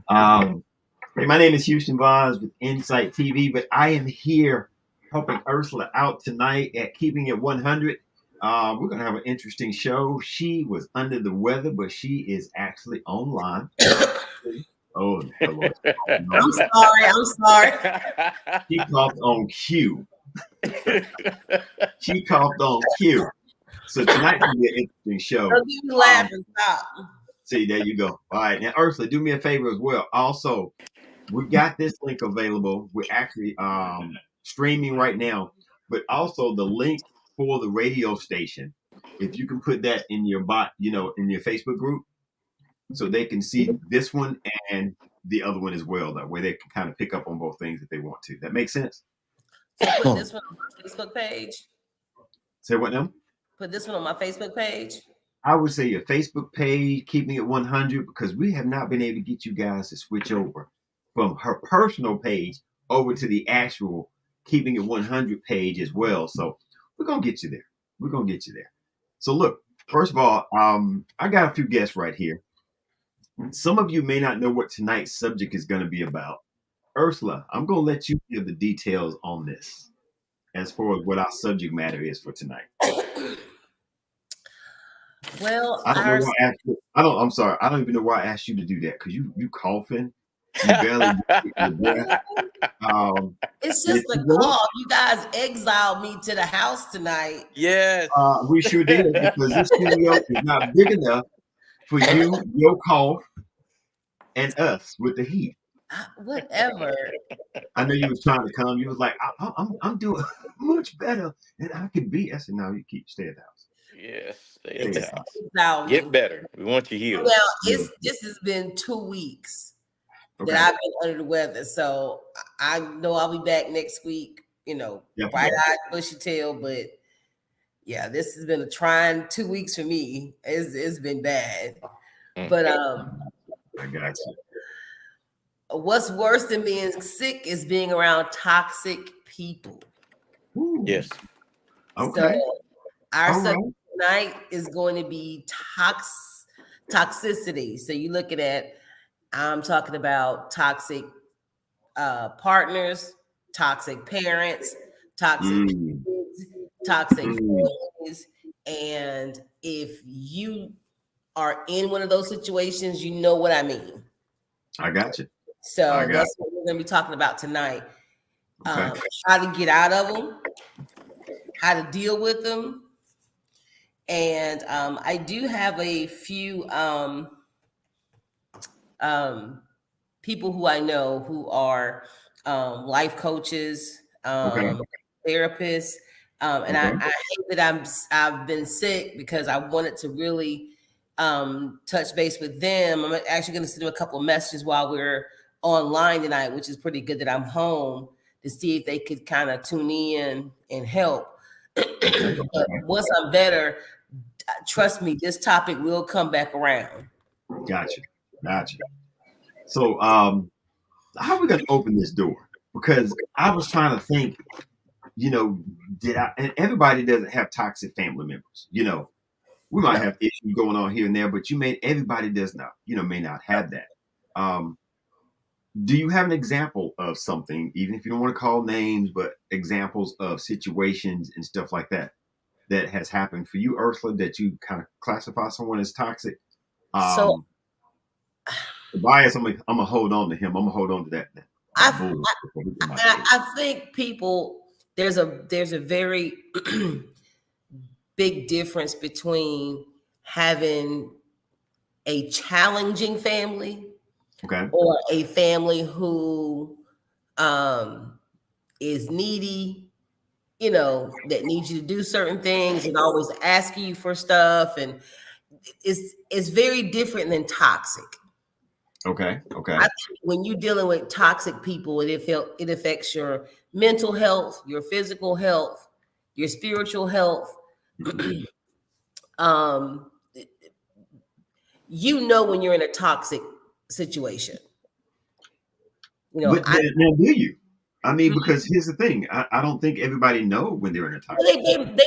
Um, hey, my name is Houston Bonds with Incite-tv, but I am here helping Ursula out tonight at Keeping It 100. We're going to have an interesting show. She was under the weather, but she is actually online. Oh, hello. I'm sorry. I'm sorry. She coughed on cue. She coughed on cue. So tonight's going to be an interesting show. Don't give me laughing. Stop. See, there you go. All right. Now, Ursula, do me a favor as well. Also, we got this link available. We're actually streaming right now, but also the link for the radio station. If you can put that in your in your Facebook group, so they can see this one and the other one as well. That way they can kind of pick up on both things if they want to. That makes sense. So put this one on my Facebook page. Say what now? Put this one on my Facebook page. I would say your Facebook page, Keeping It 100, because we have not been able to get you guys to switch over from her personal page over to the actual Keeping It 100 page as well. So we're going to get you there. We're going to get you there. So look, first of all, I got a few guests right here. Some of you may not know what tonight's subject is going to be about. Ursula, I'm going to let you give the details on this as far as what our subject matter is for tonight. Well, I don't know why I asked you. I'm sorry. I don't even know why I asked you to do that because you coughing. You barely get your breath. It's just a call. You guys exiled me to the house tonight. Yes. We sure did because this studio is not big enough for you, your cough, and us with the heat. Whatever. I know you was trying to come. You was like, I'm doing much better than I could be. I said, no, you stay at the house. Yes. Get better. We want you healed. Now, this has been 2 weeks that I've been under the weather. So I know I'll be back next week, bright-eyed, bushy-tailed. But, yeah, this has been a trying 2 weeks for me. It's been bad. But I got you. What's worse than being sick is being around toxic people. Ooh. Yes. Okay. So our subject tonight is going to be toxicity. So you're looking at, I'm talking about toxic partners, toxic parents, toxic kids, toxic families. And if you are in one of those situations, you know what I mean. I got you. So that's what we're going to be talking about tonight. How to get out of them, how to deal with them. And I do have a few people who I know who are life coaches, therapists. And I hate that I've been sick because I wanted to really touch base with them. I'm actually going to send them a couple of messages while we're online tonight, which is pretty good that I'm home, to see if they could kind of tune in and help. But once I'm better, trust me, this topic will come back around. Gotcha. So how are we going to open this door? Because I was trying to think, and everybody doesn't have toxic family members. We might have issues going on here and there, but everybody does not, may not have that. Do you have an example of something, even if you don't want to call names, but examples of situations and stuff like that has happened for you, Ursula, that you kind of classify someone as toxic? So bias, I'm gonna hold on to him. I'm gonna hold on to that. I think people, there's a very big difference between having a challenging family or a family who is needy, that needs you to do certain things and always asking you for stuff. And it's very different than toxic. Okay. I think when you're dealing with toxic people, it affects your mental health, your physical health, your spiritual health. When you're in a toxic situation. But now do you? I mean, because here's the thing: I don't think everybody know when they're in a toxic.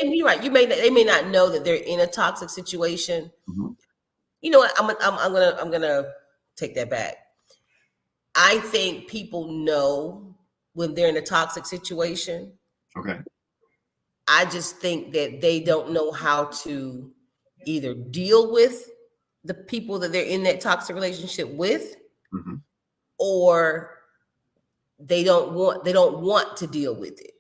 You're right. They may not know that they're in a toxic situation. You know what? I'm gonna take that back. I think people know when they're in a toxic situation. Okay. I just think that they don't know how to either deal with the people that they're in that toxic relationship with, Mm-hmm. or they don't want to deal with it.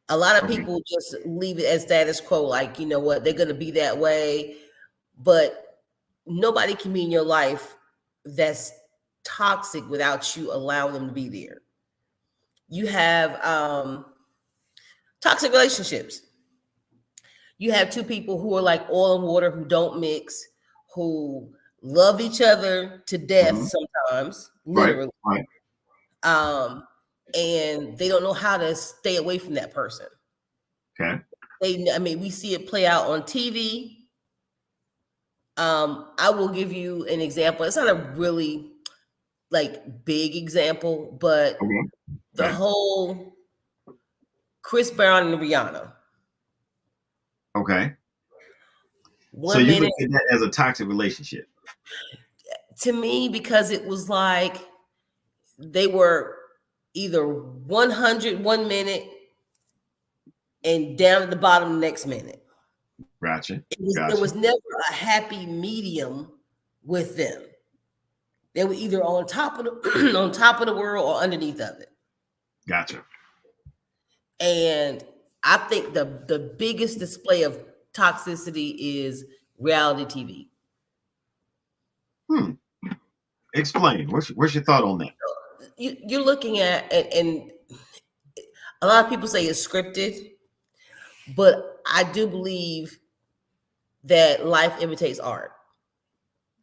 A lot of people just leave it as status quo, like, you know what, they're going to be that way, but nobody can be in your life that's toxic without you allowing them to be there. You have toxic relationships. You have two people who are like oil and water, who don't mix, who love each other to death sometimes, literally. Right. And they don't know how to stay away from that person. Okay. We see it play out on TV. I will give you an example. It's not a really like big example, but the whole Chris Brown and Rihanna. Okay. So you look at that as a toxic relationship? To me, because it was like they were either 100 1 minute and down at the bottom the next minute. Gotcha. There was never a happy medium with them. They were either on top of the on top of the world or underneath of it. Gotcha. And I think the biggest display of toxicity is reality TV. Explain. What's your thought on that? You're looking at, and a lot of people say it's scripted, but I do believe that life imitates art.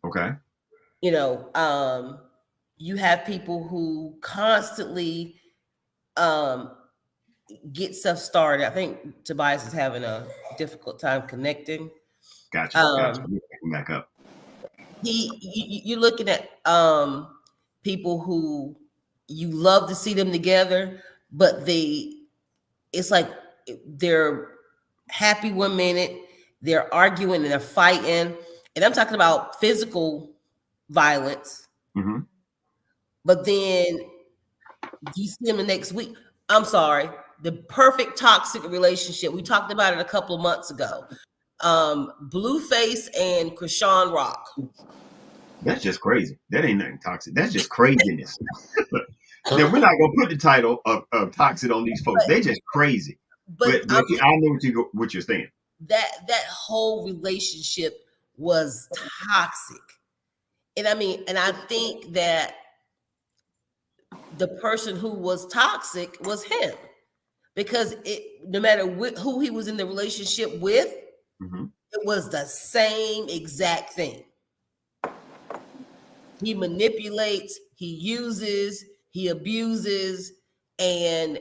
Okay. You have people who constantly get stuff started. I think Tobias is having a difficult time connecting. Gotcha. Back up. You're looking at people who you love to see them together, but it's like they're happy 1 minute, they're arguing and they're fighting, and I'm talking about physical violence. But then you see them the next week. I'm sorry, the perfect toxic relationship. We talked about it a couple of months ago. Blueface and Krishan Rock. That's just crazy. That ain't nothing toxic. That's just craziness. Now, we're not gonna put the title of toxic on these folks. They're just crazy. But I know what you're saying. That whole relationship was toxic, and I think that the person who was toxic was him, because no matter who he was in the relationship with, it was the same exact thing. He manipulates, he uses, he abuses, and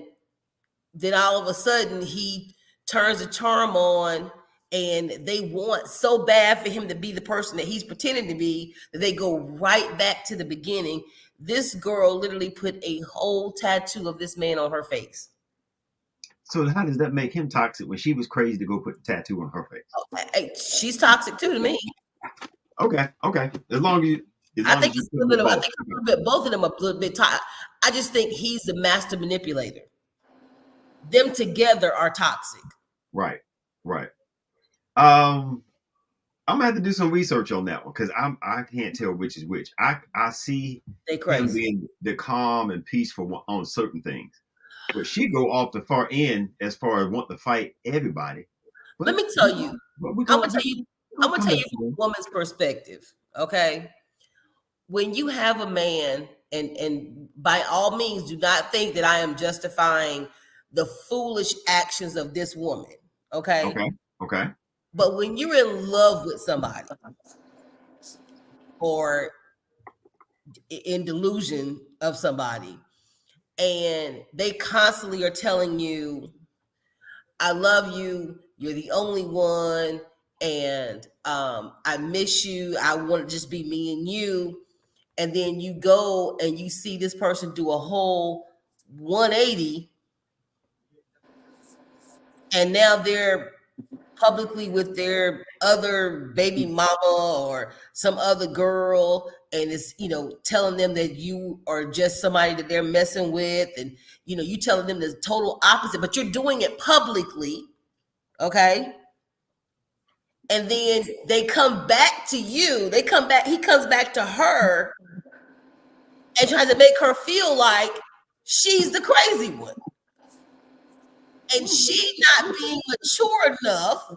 then all of a sudden he turns the charm on, and they want so bad for him to be the person that he's pretending to be that they go right back to the beginning. This girl literally put a whole tattoo of this man on her face. So how does that make him toxic when she was crazy to go put the tattoo on her face? She's toxic too to me. Okay. As long as I think it's a little bit. Both of them are a little bit toxic. I just think he's the master manipulator. Them together are toxic. Right. I'm gonna have to do some research on that one, because I can't tell which is which. I see him being the calm and peaceful one on certain things, but she go off the far end as far as want to fight everybody. But let me tell you. I'm gonna tell you from a woman's perspective. Okay, when you have a man, and by all means, do not think that I am justifying the foolish actions of this woman. Okay. But when you're in love with somebody or in delusion of somebody, and they constantly are telling you, I love you, you're the only one, and I miss you, I want to just be me and you, and then you go and you see this person do a whole 180, and now they're publicly with their other baby mama or some other girl, and it's, telling them that you are just somebody that they're messing with, and you telling them the total opposite, but you're doing it publicly, okay? And then they come back to you. He comes back to her and tries to make her feel like she's the crazy one. And she not being mature enough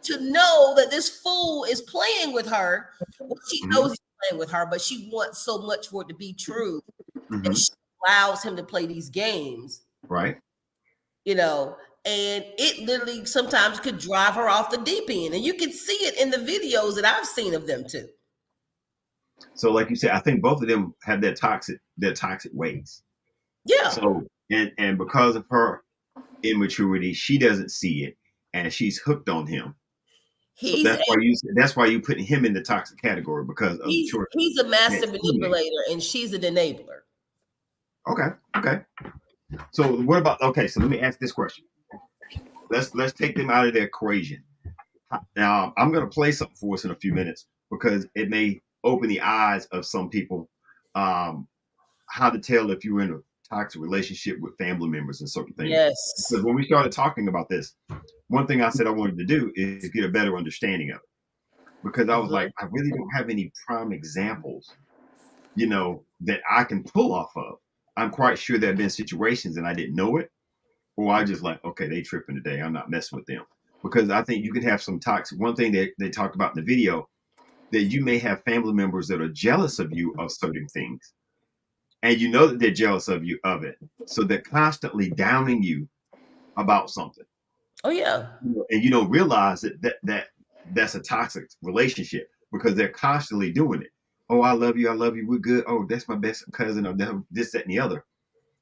to know that this fool is playing with her. Well, she knows he's playing with her, but she wants so much for it to be true that she allows him to play these games. Right. And it literally sometimes could drive her off the deep end. And you can see it in the videos that I've seen of them too. So like you said, I think both of them have their toxic ways. Yeah. So and because of her immaturity, she doesn't see it, and she's hooked on him. So that's why you put him in the toxic category, because of the choice. He's a master manipulator and she's an enabler. Okay. So what about, so let me ask this question. Let's take them out of the equation. Now I'm gonna play something for us in a few minutes, because it may open the eyes of some people, how to tell if you're in a toxic relationship with family members and certain things. Yes. Because when we started talking about this, one thing I said I wanted to do is get a better understanding of it. Because I was like, I really don't have any prime examples, that I can pull off of. I'm quite sure there have been situations and I didn't know it, or I just like, okay, they tripping today, I'm not messing with them. Because I think you can have some toxic. One thing that they talked about in the video, that you may have family members that are jealous of you of certain things, and you know that they're jealous of you of it, so they're constantly downing you about something. Oh yeah. And you don't realize that's a toxic relationship, because they're constantly doing it. Oh, I love you, we're good. Oh, that's my best cousin, or this, that, and the other.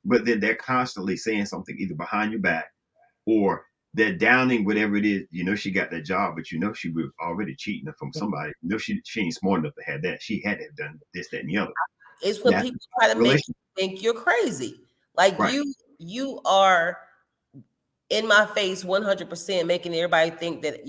But then they're constantly saying something either behind your back, or they're downing whatever it is. She got that job, but she was already cheating from somebody. She ain't smart enough to have that. She had to have done this, that, and the other. It's when people try to make you think you're crazy. Like, right. You are in my face 100%, making everybody think that,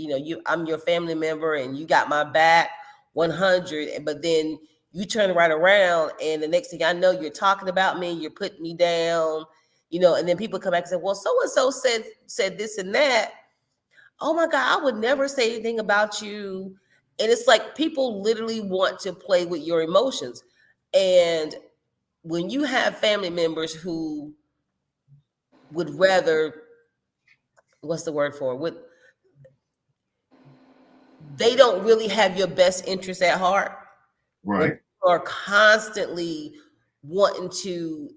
I'm your family member and you got my back 100. But then you turn right around and the next thing I know, you're talking about me, you're putting me down, and then people come back and say, well, so-and-so said this and that. Oh my God, I would never say anything about you. And it's like people literally want to play with your emotions. And when you have family members who would rather, what's the word for it? They don't really have your best interest at heart. Right. Are constantly wanting to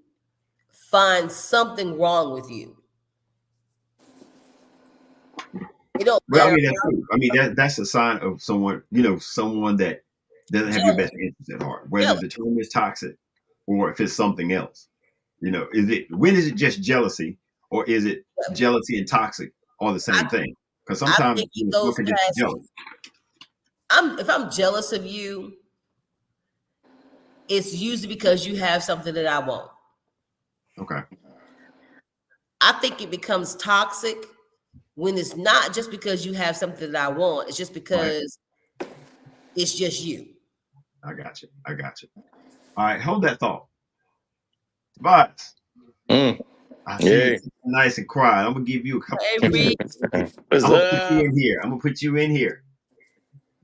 find something wrong with you. You know, well, that's a sign of someone, someone that doesn't have your best interest at heart, whether the term is toxic or if it's something else. When is it just jealousy, or is it jealousy and toxic are the same thing? Because sometimes those can just be jealous. If I'm jealous of you, it's usually because you have something that I want. Okay. I think it becomes toxic when it's not just because you have something that I want. It's just because it's just you. I got you. All right, hold that thought. Tobias. I see you nice and quiet. I'm gonna give you a couple. I'm gonna put you in here.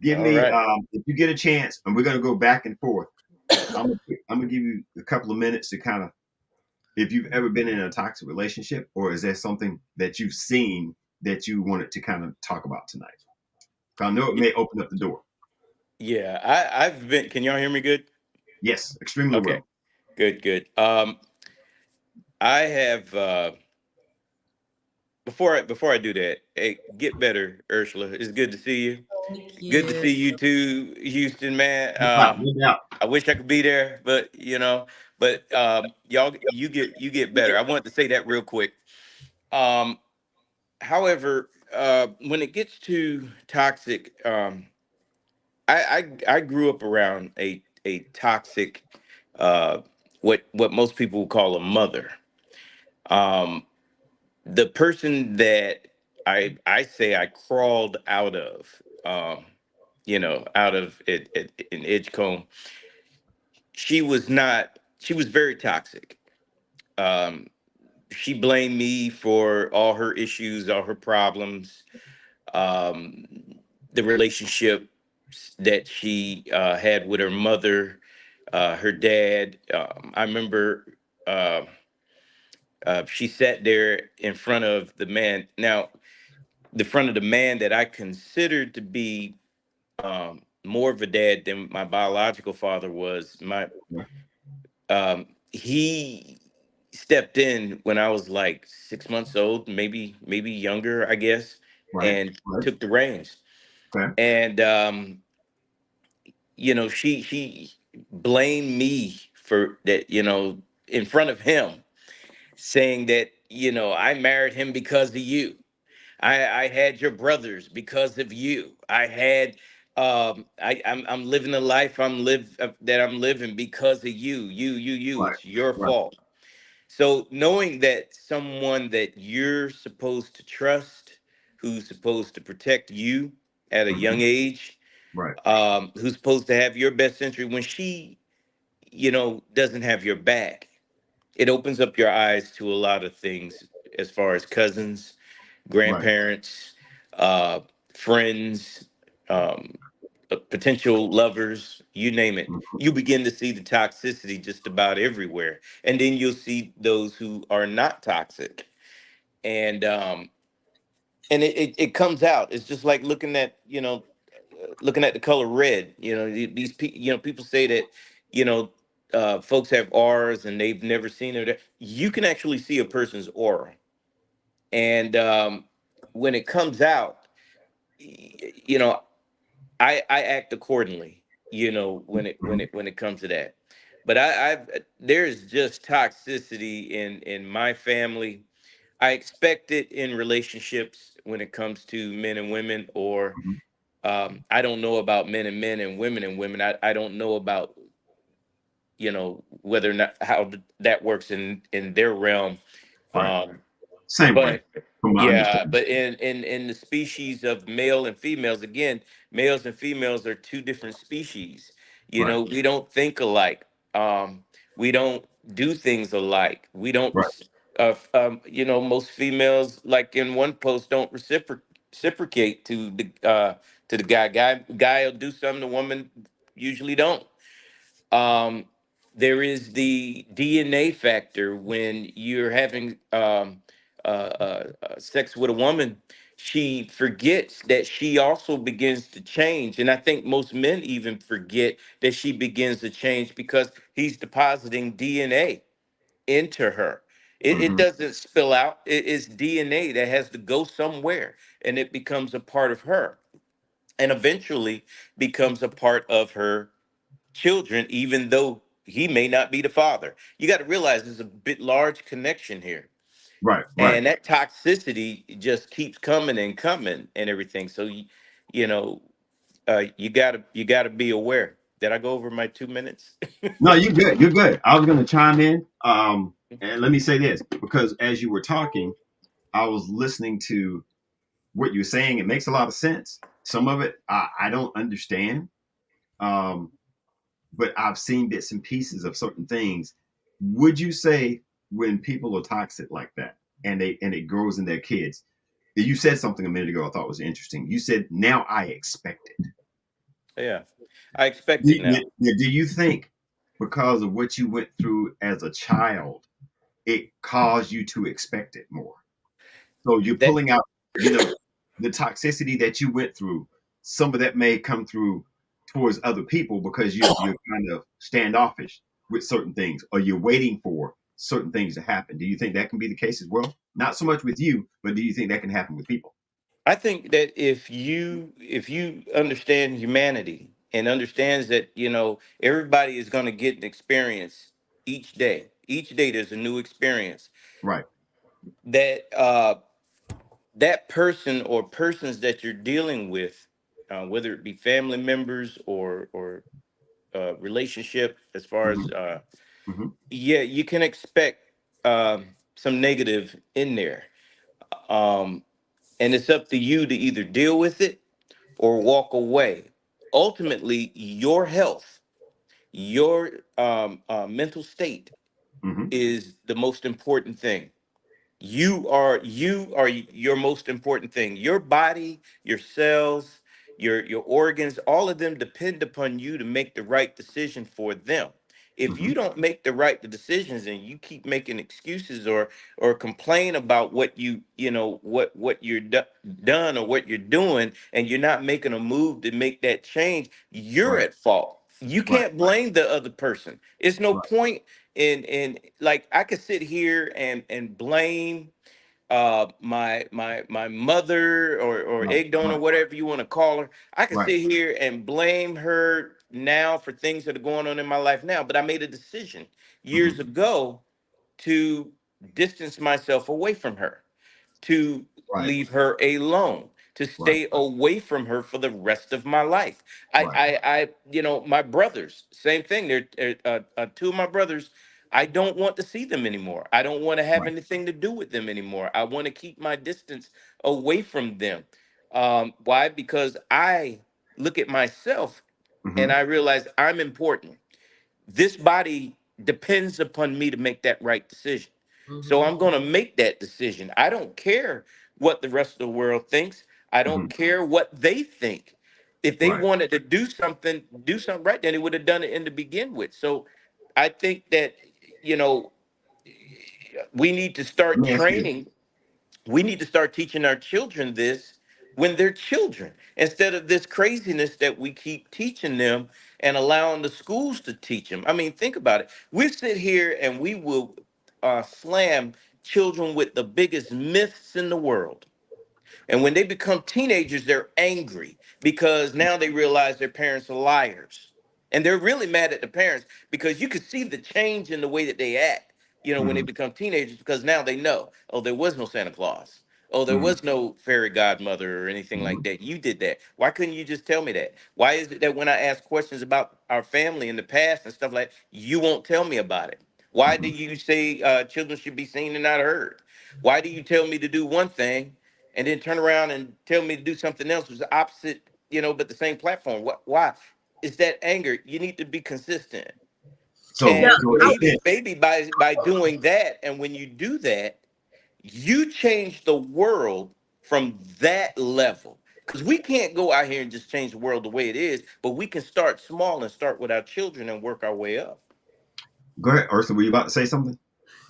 Give me if you get a chance, and we're gonna go back and forth. I'm gonna give you a couple of minutes to kind of, if you've ever been in a toxic relationship, or is there something that you've seen that you wanted to kind of talk about tonight? I know it may open up the door. Yeah, I've been. Can y'all hear me good? Yes, extremely well. Good. I have. Before I do that, hey, get better, Ursula. It's good to see you. Good to see you too, Houston, man. I wish I could be there, but y'all, you get better. I wanted to say that real quick. However, when it gets to toxic, I grew up around a toxic, what most people would call a mother. The person that I say I crawled out of. out of it in Edgecombe. She was not. She was very toxic. Um, she blamed me for all her issues, all her problems, um, the relationship that she had with her mother, her dad. I remember uh, she sat there in front of the man. Now, the front of the man that I considered to be more of a dad than my biological father was. He stepped in when I was like 6 months old, maybe younger, I guess, Right. and Right. took the reins. Okay. And she blamed me for that, in front of him, saying that, I married him because of you. I had your brothers because of you. I'm living the life that I'm living because of you. You. Right. It's your Right. fault. So knowing that someone that you're supposed to trust, who's supposed to protect you at a young Mhm. age, Right. who's supposed to have your best interest, when she, doesn't have your back, it opens up your eyes to a lot of things as far as cousins, Right. grandparents, uh, friends, um, potential lovers, you name it. Mhm. You begin to see the toxicity just about everywhere, and then you'll see those who are not toxic, and it comes out. It's just like looking at the color red. People say that you know folks have auras and they've never seen it. You can actually see a person's aura, and when it comes out, you know I act accordingly, when it comes to that. But I've there's just toxicity in my family. I expect it in relationships when it comes to men and women, or Mhm. I don't know about men and men and women. I don't know about whether or not how that works in their realm. Right. Um, Same way, but from my yeah, understanding. but in the species of male and females, again, males and females are two different species. Right. We don't think alike. We don't do things alike. We don't Right. most females, like in one post, don't reciprocate to the guy will do something the woman usually don't. um, there is the DNA factor when you're having sex with a woman. She forgets that she also begins to change. And I think most men even forget that she begins to change because he's depositing DNA into her. It Mhm. doesn't spill out, it's DNA that has to go somewhere and it becomes a part of her and eventually becomes a part of her children, even though he may not be the father. You got to realize there's a bit large connection here. Right. Right. And that toxicity just keeps coming and coming and everything. So you know, you gotta be aware. Did I go over my 2 minutes? No, you're good. You're good. I was going to chime in. And let me say this because as you were talking, I was listening to what you're saying. It makes a lot of sense. Some of it I don't understand. Um, but I've seen bits and pieces of certain things. Would you say when people are toxic like that and it grows in their kids? You said something a minute ago I thought was interesting. You said now I expect it. Yeah, I expect Do, it now. do you think because of what you went through as a child, it caused you to expect it more? So you're That pulling out, you know, the toxicity that you went through. Some of that may come through towards other people because you're kind of standoffish with certain things, or you're waiting for certain things to happen. Do you think that can be the case as well? Not so much with you, but do you think that can happen with people? I think that if you understand humanity and understands that everybody is going to get an experience each day. Each day there's a new experience. Right. That person or persons that you're dealing with, whether it be family members or relationship, as far as Hmm. Hmm. yeah, you can expect some negative in there, um, and it's up to you to either deal with it or walk away. ultimately your health, your mental state Mm-hmm. is the most important thing. You are your most important thing. Your body, your cells, your organs, all of them depend upon you to make the right decision for them. If Mm-hmm. you don't make the right decisions and you keep making excuses or complain about what you're done or what you're doing, and you're not making a move to make that change, you're Right. at fault. You Right. can't blame the other person. It's no Right. point in like I could sit here and blame my mother or Right. egg donor, Right. whatever you want to call her. I could Right. sit here and blame her now for things that are going on in my life now, but I made a decision Mm-hmm. years ago to distance myself away from her, to Right. leave her alone, to Right. stay away from her for the rest of my life. Right. My brothers, same thing. Two of my brothers. I don't want to see them anymore. I don't want to have Right. anything to do with them anymore. I want to keep my distance away from them. Why? Because I look at myself Mm-hmm. and I realize I'm important. This body depends upon me to make that right decision. So Mm-hmm. I'm going to make that decision. I don't care what the rest of the world thinks. I Mm-hmm. don't care what they think. If they Right. wanted to do something right, then they would have done it in to begin with. So I think that, you know, we need to Let start me ask you this. training, we need to start teaching our children this when they're children, instead of this craziness that we keep teaching them and allowing the schools to teach them. I mean, think about it. We sit here and we will slam children with the biggest myths in the world, and when they become teenagers, they're angry because now they realize their parents are liars. And they're really mad at the parents because you can see the change in the way that they act, when they Mm-hmm. become teenagers, because now they know, oh, there was no Santa Claus. Oh, there Mm-hmm. was no fairy godmother or anything Mm-hmm. like that. You did that. Why couldn't you just tell me that? Why is it that when I ask questions about our family in the past and stuff like that, you won't tell me about it? Why do Mm-hmm. you say children should be seen and not heard? Why do you tell me to do one thing and then turn around and tell me to do something else was the opposite, but the same platform? Why? Is that anger? You need to be consistent. So, Now, And so in a I, sense, maybe by doing that, and when you do that, you change the world from that level. Because we can't go out here and just change the world the way it is, but we can start small and start with our children and work our way up. go ahead, Ursula. Were you about to say something?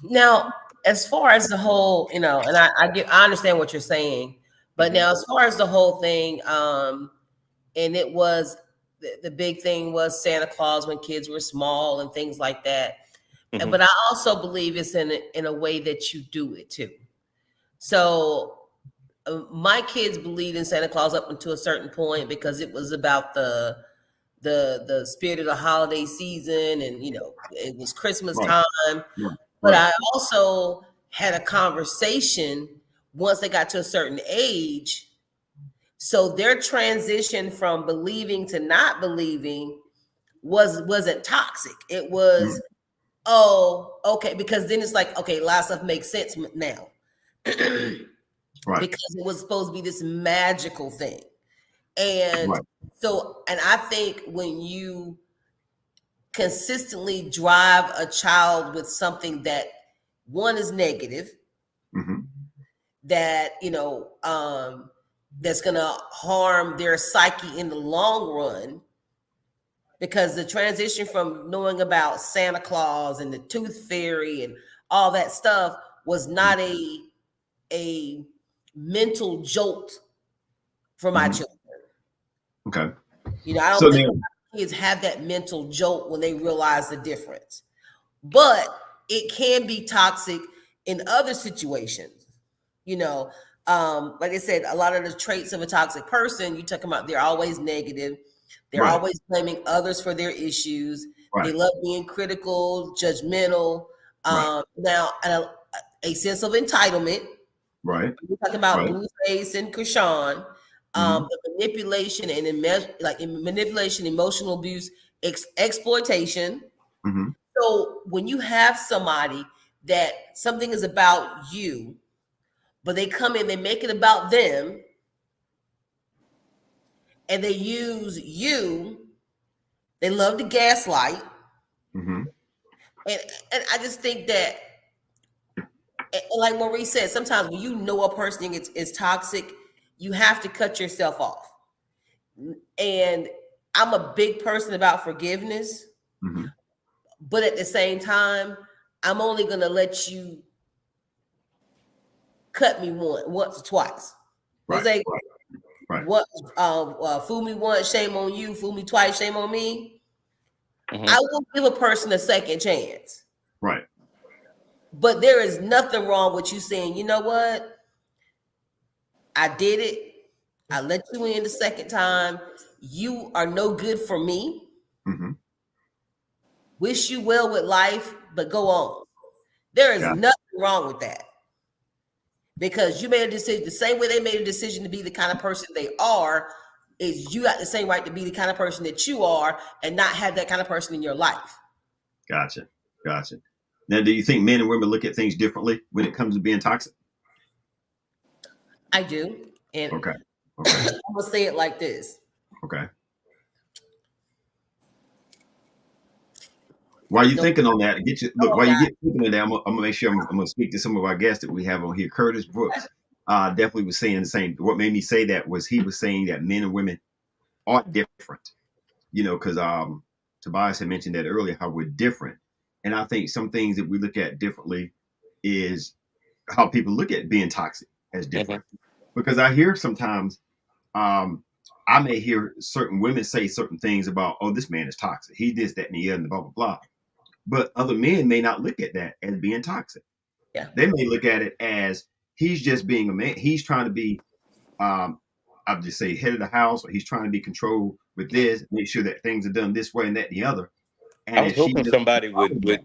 now, as far as the whole, and I understand what you're saying, but Hmm. now as far as the whole thing, and it was the big thing was Santa Claus when kids were small and things like that. Hmm. But I also believe it's in a way that you do it too. So my kids believed in Santa Claus up until a certain point because it was about the spirit of the holiday season, and it was Christmas Right. time. Right. But Right. I also had a conversation once they got to a certain age. So their transition from believing to not believing wasn't toxic. It Mm-hmm. was, oh, okay, because then it's like, okay, a lot of stuff makes sense now. Right. Because it was supposed to be this magical thing. And Right. so, and I think when you consistently drive a child with something that one is negative, Mm-hmm. that that's gonna harm their psyche in the long run, because the transition from knowing about Santa Claus and the Tooth Fairy and all that stuff was not a mental jolt for my Mm-hmm. children. Okay. I So don't think now, kids have that mental jolt when they realize the difference. But it can be toxic in other situations. You know, like I said, a lot of the traits of a toxic person, you talk about, they're always negative. They're right. always blaming others for their issues. They Right. love being critical, judgmental. Right. Now, a sense of entitlement. Right. We're talking about Right. Blueface and Krishan. Mm-hmm. The manipulation and manipulation, emotional abuse, exploitation. Mm-hmm. So when you have somebody that something is about you, but they come in, they make it about them, and they use you. They love to gaslight. Mm-hmm. And I just think that, like Maurice said, sometimes when you know a person is toxic, you have to cut yourself off. And I'm a big person about forgiveness, Mm-hmm. but at the same time, I'm only going to let you cut me once or twice. They Right. say, Right. what, fool me once, shame on you. Fool me twice, shame on me. Mm-hmm. I will give a person a second chance. Right. But there is nothing wrong with you saying, you know what? I did it. I let you in the second time. You are no good for me. Mm-hmm. Wish you well with life, but go on. There is Yeah. nothing wrong with that. Because you made a decision the same way they made a decision to be the kind of person they are, is you got the same right to be the kind of person that you are and not have that kind of person in your life. Gotcha. Now, do you think men and women look at things differently when it comes to being toxic? I do. And Okay. I'm going to say it like this. Okay. While you're thinking on that, while you get thinking on that, I'm gonna make sure I'm gonna speak to some of our guests that we have on here. Curtis Brooks definitely was saying the same. What made me say that was he was saying that men and women are different. Because Tobias had mentioned that earlier, how we're different. And I think some things that we look at differently is how people look at being toxic as different. Mm-hmm. Because I hear sometimes, I may hear certain women say certain things about, oh, this man is toxic. He this, that, and the other, and blah, blah, blah. But other men may not look at that as being toxic. Yeah. They may look at it as he's just being a man. He's trying to be, I'll just say, head of the house, or he's trying to be controlled with this, make sure that things are done this way and that and the other. I And was if she hoping doesn't somebody follow that,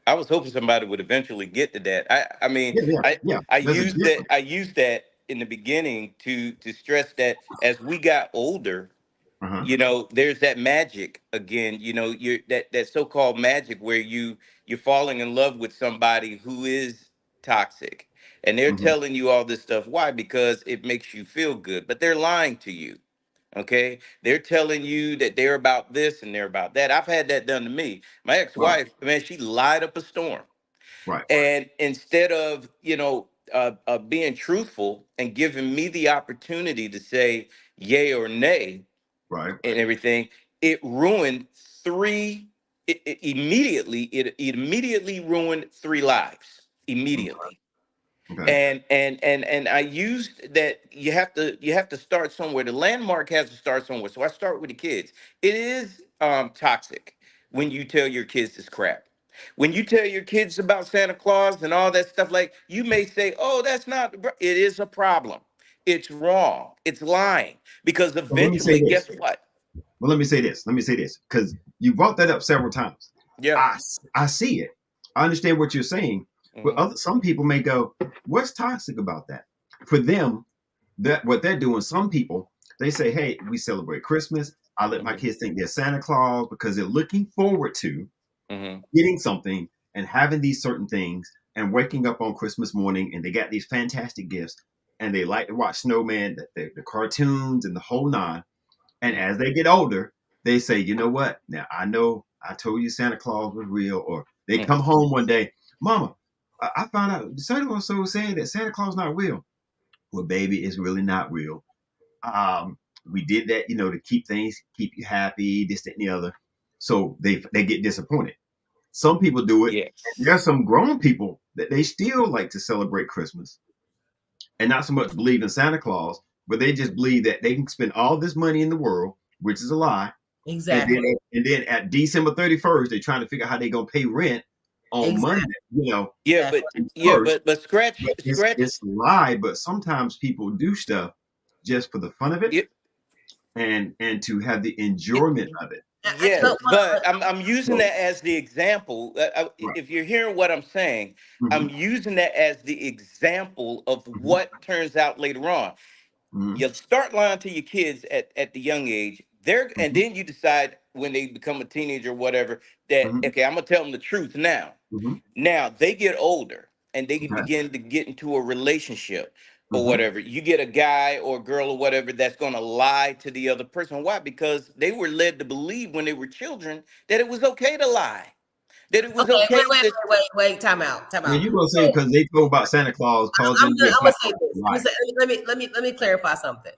I was hoping somebody would eventually get to that. I mean, yeah, I there's a used that difference. I used that in the beginning to stress that as we got older, Uh-huh. there's that magic again. You're that so-called magic where you're falling in love with somebody who is toxic, and they're Mm-hmm. telling you all this stuff. Why? Because it makes you feel good, but they're lying to you. Okay, they're telling you that they're about this and they're about that. I've had that done to me. My Right, ex-wife, man, she lied up a storm, right, and instead of being truthful and giving me the opportunity to say yay or nay right. and everything, it ruined three. It immediately ruined three lives Okay. immediately. Okay. And I used that you have to start somewhere. The landmark has to start somewhere. So I start with the kids. It is toxic when you tell your kids this crap. When you tell your kids about Santa Claus and all that stuff, like you may say, "Oh, that's not." It is a problem. It's wrong. It's lying because So let me say eventually, guess this. what? Well, let me say this. Because you brought that up several times. Yeah. I see it. I understand what you're saying. But Hmm. some people may go, what's toxic about that? For them, that what they're doing, some people, they say, hey, we celebrate Christmas. I let my Hmm. kids think they're Santa Claus because they're looking forward to Hmm. getting something and having these certain things and waking up on Christmas morning and they got these fantastic gifts and they like to watch Snowman, the cartoons and the whole nine. And Hmm. as they get older, they say, you know what? Now I know I told you Santa Claus was real. Or they come home one day, Mama, I found out so and so saying that Santa Claus not real. Well, baby, it's really not real. We did that, to keep you happy, this, that, and the other. So they get disappointed. Some people do it. And there are Yes. some grown people that they still like to celebrate Christmas and not so much believe in Santa Claus, but they just believe that they can spend all this money in the world, which is a lie. And Exactly. then at December 31st, they're trying to figure out how they're gonna pay rent on Exactly. Monday, Yeah, That's but right. yeah, first. but But scratch it's scratch. a lie. But sometimes people do stuff just for the fun of it Yeah, and to have the Yeah, enjoyment of it. yes, So, but I'm using so that as the example. right. If you're hearing what I'm saying, Mm-hmm, I'm using that as the example of mm-hmm, what turns out later on. mm-hmm, You start lying to your kids at the young age. And mm-hmm, then you decide when they become a teenager or whatever that mm-hmm, okay, I'm gonna tell them the truth now. mm-hmm. Now they get older and they can Okay. begin to get into a relationship. or whatever. You get a guy or girl or whatever that's going to lie to the other person. Why? Because they were led to believe when they were children that it was okay to lie. That it was Okay, okay to. wait. Time out. Yeah, you gonna say because they told about Santa Claus causing I'm gonna say this. Let me clarify something.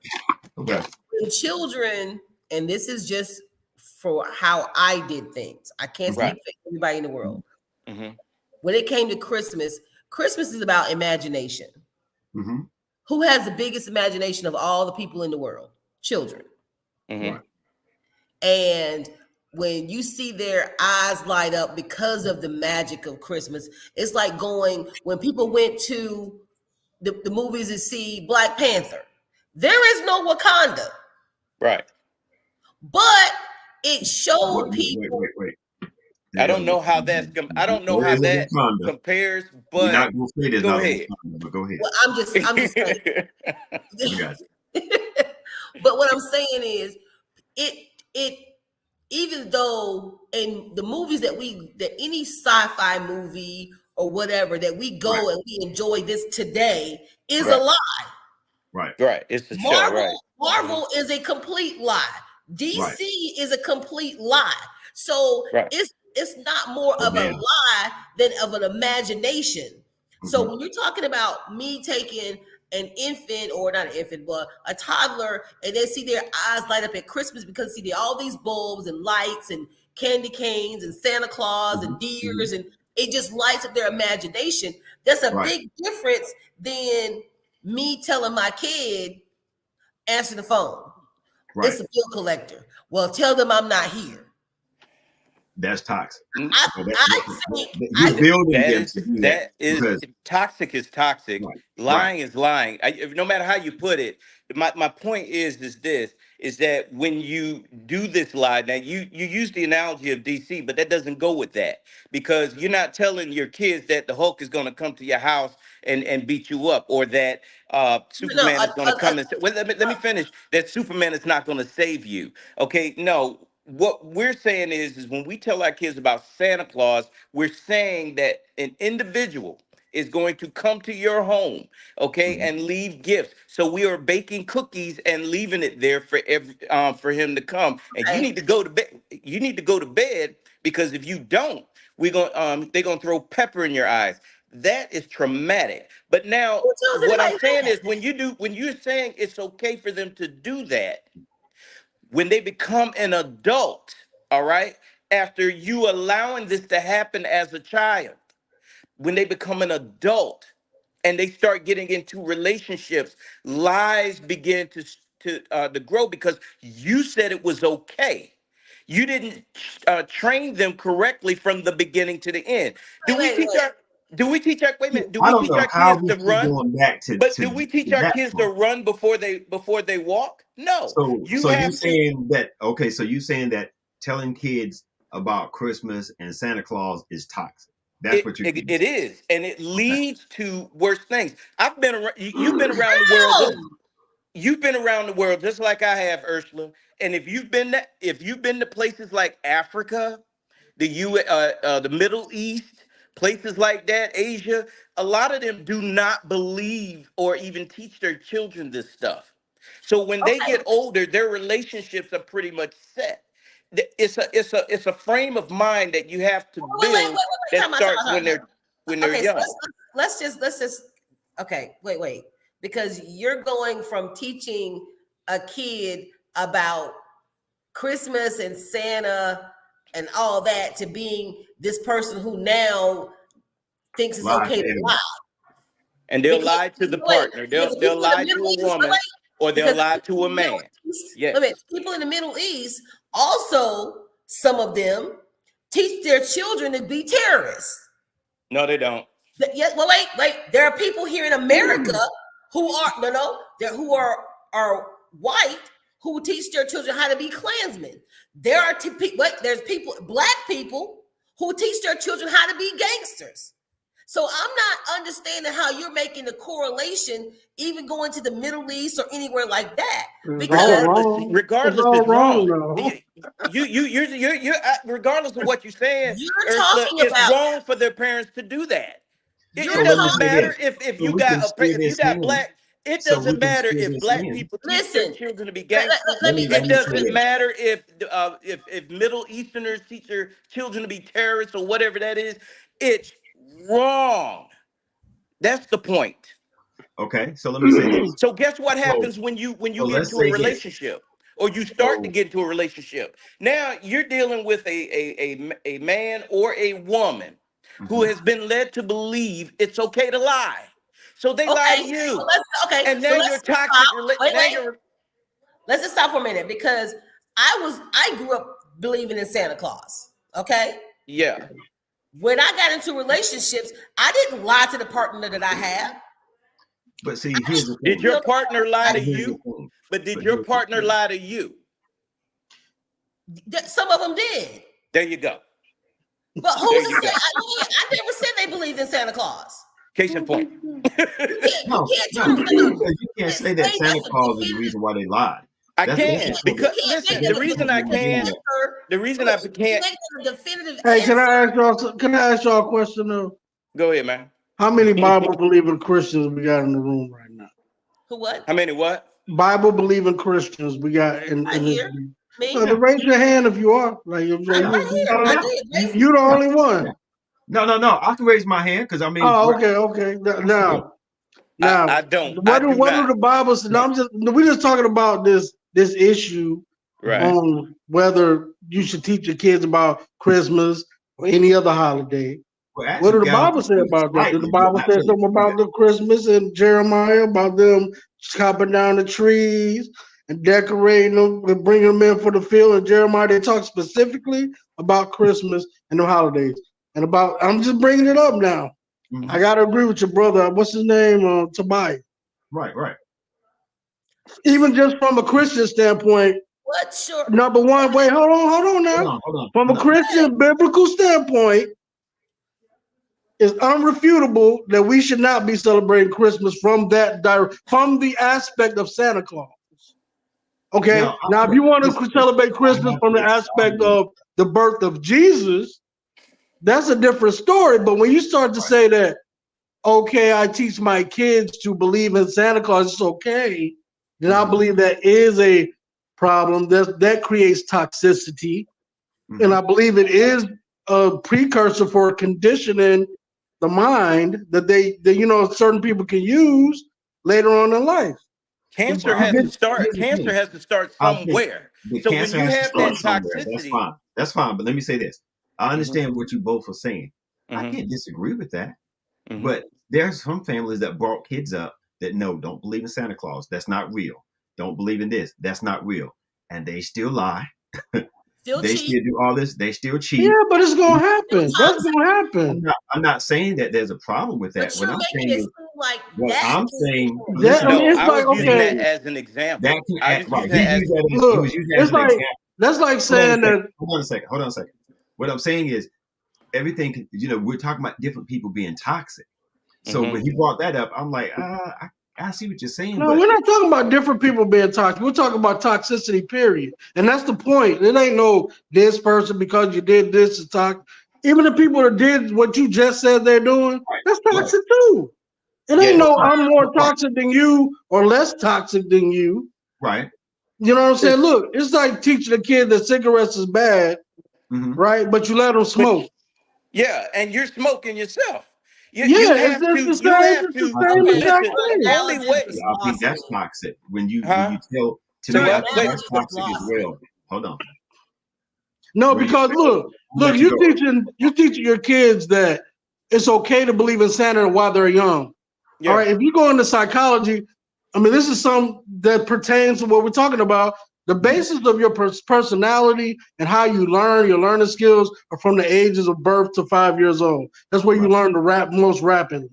Okay. When children, and this is just for how I did things. I can't speak for everybody in the world. Mm-hmm. When it came to Christmas, Christmas is about imagination. Mm-hmm. Who has the biggest imagination of all the people in the world? Children. Mm-hmm. Right. And when you see their eyes light up because of the magic of Christmas, it's like when people went to the movies to see Black Panther. There is no Wakanda. Right. But it showed people. Wait. I don't know how that's. I don't know how that compares. But we're not gonna say there's go not ahead. Wakanda, but go ahead. Well, I'm just saying. But what I'm saying is, it even though in the movies that any sci-fi movie or whatever that we go and we enjoy this today is a lie. Right. It's a show. Right. Marvel is a complete lie. DC is a complete lie. So it's not more of a lie than of an imagination. So when you're talking about me taking an infant, or not an infant, but a toddler, and they see their eyes light up at Christmas because see all these bulbs and lights and candy canes and Santa Claus and deers, and it just lights up their imagination. That's a big difference than me telling my kid, answer the phone. It's a bill collector. Well, tell them I'm not here. That's toxic. Toxic is toxic. Right. Lying is lying. No matter how you put it, my point is that when you do this lie, now you use the analogy of DC, but that doesn't go with that, because you're not telling your kids that the Hulk is going to come to your house and beat you up, or that Superman is going to come and say, well, let me finish, that Superman is not going to save you. Okay, no. What we're saying is when we tell our kids about Santa Claus, we're saying that an individual is going to come to your home, okay, and leave gifts. So we are baking cookies and leaving it there for him to come. And you need to go to bed. You need to go to bed, because if you don't, they're gonna throw pepper in your eyes. That is traumatic. But now, what I'm saying is when you're saying it's okay for them to do that, when they become an adult, all right, after you allowing this to happen as a child, when they become an adult and they start getting into relationships, lies begin to grow, because you said it was okay. You didn't train them correctly from the beginning to the end. Do we teach our kids to run? But do we teach our kids to run before they walk? No. So you saying that telling kids about Christmas and Santa Claus is toxic. That's what you're saying. It is, and it leads to worse things. I've been around. You've been around the world. You've been around the world just like I have, Ursula. And if you've been to places like Africa, the Middle East, places like that, Asia, a lot of them do not believe or even teach their children this stuff. So when they get older, their relationships are pretty much set. It's a frame of mind that you have to build that starts when they're young. Let's just okay, wait. Because you're going from teaching a kid about Christmas and Santa and all that to being this person who now thinks it's okay to lie. And they'll lie to the partner. They'll lie to a woman, or they'll lie to a man. Yes. People in the Middle East also, some of them teach their children to be terrorists. No, they don't. Yes, well, wait. There are people here in America who are who are white, who teach their children how to be Klansmen. There's people, black people, who teach their children how to be gangsters. So I'm not understanding how you're making the correlation, even going to the Middle East or anywhere like that. Because regardless, it's wrong. You're regardless of what you're saying, it's wrong for their parents to do that. It doesn't matter if you got It So we doesn't can matter still if get black sin. people teach their Listen, children to be let, let, gangsters. let me Let It me say say this. doesn't this. matter if Middle Easterners teach their children to be terrorists or whatever that is. It's wrong. That's the point. Okay, so let me say this. So guess what So, happens when you so get let's into a say this. relationship or you start to So, get into a relationship? Now you're dealing with a man or a woman who mhm. has been led to believe it's okay to lie. So they lie to Okay, you. And so now you're let's stop. toxic. Now Wait. you're Let's just stop for a minute because I grew up believing in Santa Claus. Okay. yeah. When I got into relationships, I didn't lie to the partner that I had. But see, here's the Did thing. your partner lie But to here's the you? thing. But did But your here's the partner thing. lie to you? Some of them did. There you go. But There who's to you say? go. I never said they believed in Santa Claus. Case in point. You No, can't no, tell me. No, because you can't can't say that say Santa that's a Claus is the definitive. reason why they lied. I That's can different. You because can't make listen, that the a reason I definitive can, answer. the reason I You can't. make it a definitive Hey, answer. can I ask y'all a question though? Go ahead, man. How many Bible believing Christians we got in the room right now? Who what? How many what? Bible believing Christians we got I in this. hear me. Then raise your hand if you are. Like if I'm Yeah, right here. I yeah, did. you're the yeah, only one. yeah. No. I can raise my hand because I mean, Oh, okay. yeah. I Now, don't. I do what do not. the Bible say? No, we're just talking about this issue Right. on whether you should teach your kids about Christmas or any other holiday. Well, What do actually, the guys, Bible say about that? Did the slightly, but Bible not say really. something about the Christmas and Jeremiah, about them chopping down the trees and decorating them and bringing them in for the field? And Jeremiah, they talk specifically about Christmas and the holidays. And about, I'm just bringing it up now. I Mhm. got to agree with your brother. What's his name? Tobias. Right. Even just from a Christian standpoint, What's your number one, wait, hold on now. Hold on. From a No, Christian biblical standpoint, it's unrefutable that we should not be celebrating Christmas from from the aspect of Santa Claus. Okay. now, Now, if you want listen, to celebrate I Christmas have from the to aspect argue. of the birth of Jesus, that's a different story. But when you start to Right. say that, okay, I teach my kids to believe in Santa Claus, it's okay, then I Mhm. believe that is a problem. That creates toxicity. And Mhm. I believe it is a precursor for conditioning the mind that certain people can use later on in life. Cancer Well, has to start. here's the Cancer thing. has to start I think somewhere. the So when cancer you has to have start that somewhere. That's toxicity, fine. That's fine. But let me say this. I hmm understand what you both are saying. I hmm can't disagree with that. hmm But there's some families that brought kids up that no, don't believe in Santa Claus. That's not real. Don't believe in this. That's not real. And they still lie. still They cheat, still do all this. They still Yeah, cheat. but it's gonna still happen. That's toxic, gonna happen. I'm not saying that there's a problem with but that. What you're I'm making saying it is seem like what that I'm is saying. That Listen, I mean, no, it's I like was using okay, that as an that example. can I act was right. using that as He look, was using that as it's an like example. that's like Hold on a saying second. that. Hold on a second. What I'm saying is everything. We're talking about different people being toxic. So hmm when he brought that up, I'm like, I see what you're saying, No, but we're not talking about different people being toxic. We're talking about toxicity, period. And that's the point. It ain't no this person because you did this is toxic. Even the people that did what you just said they're doing, that's right, toxic too. It ain't Yes. no I'm more right, toxic than you or less toxic than you. right. You know what I'm saying? It's, Look, it's like teaching a kid that cigarettes is bad, Mm-hmm. right? But you let them but smoke. yeah, and you're smoking yourself. Yeah, it's just the same. It's the same I exact Listen. your thing. Only analogy way, just I think lost that's me. toxic. When you huh? tell to So Your me, I what? think Wait. that's analogy just toxic as lost me. well. Hold on. No, Where you? because I'll look, let you go. you teaching your kids that it's okay to believe in Santa while they're young. All Yeah. right, if you go into psychology, I mean, this is some that pertains to what we're talking about. The basis of your personality and how you learn, your learning skills are from the ages of birth to 5 years old. That's where you Right. learn to rap most rapidly.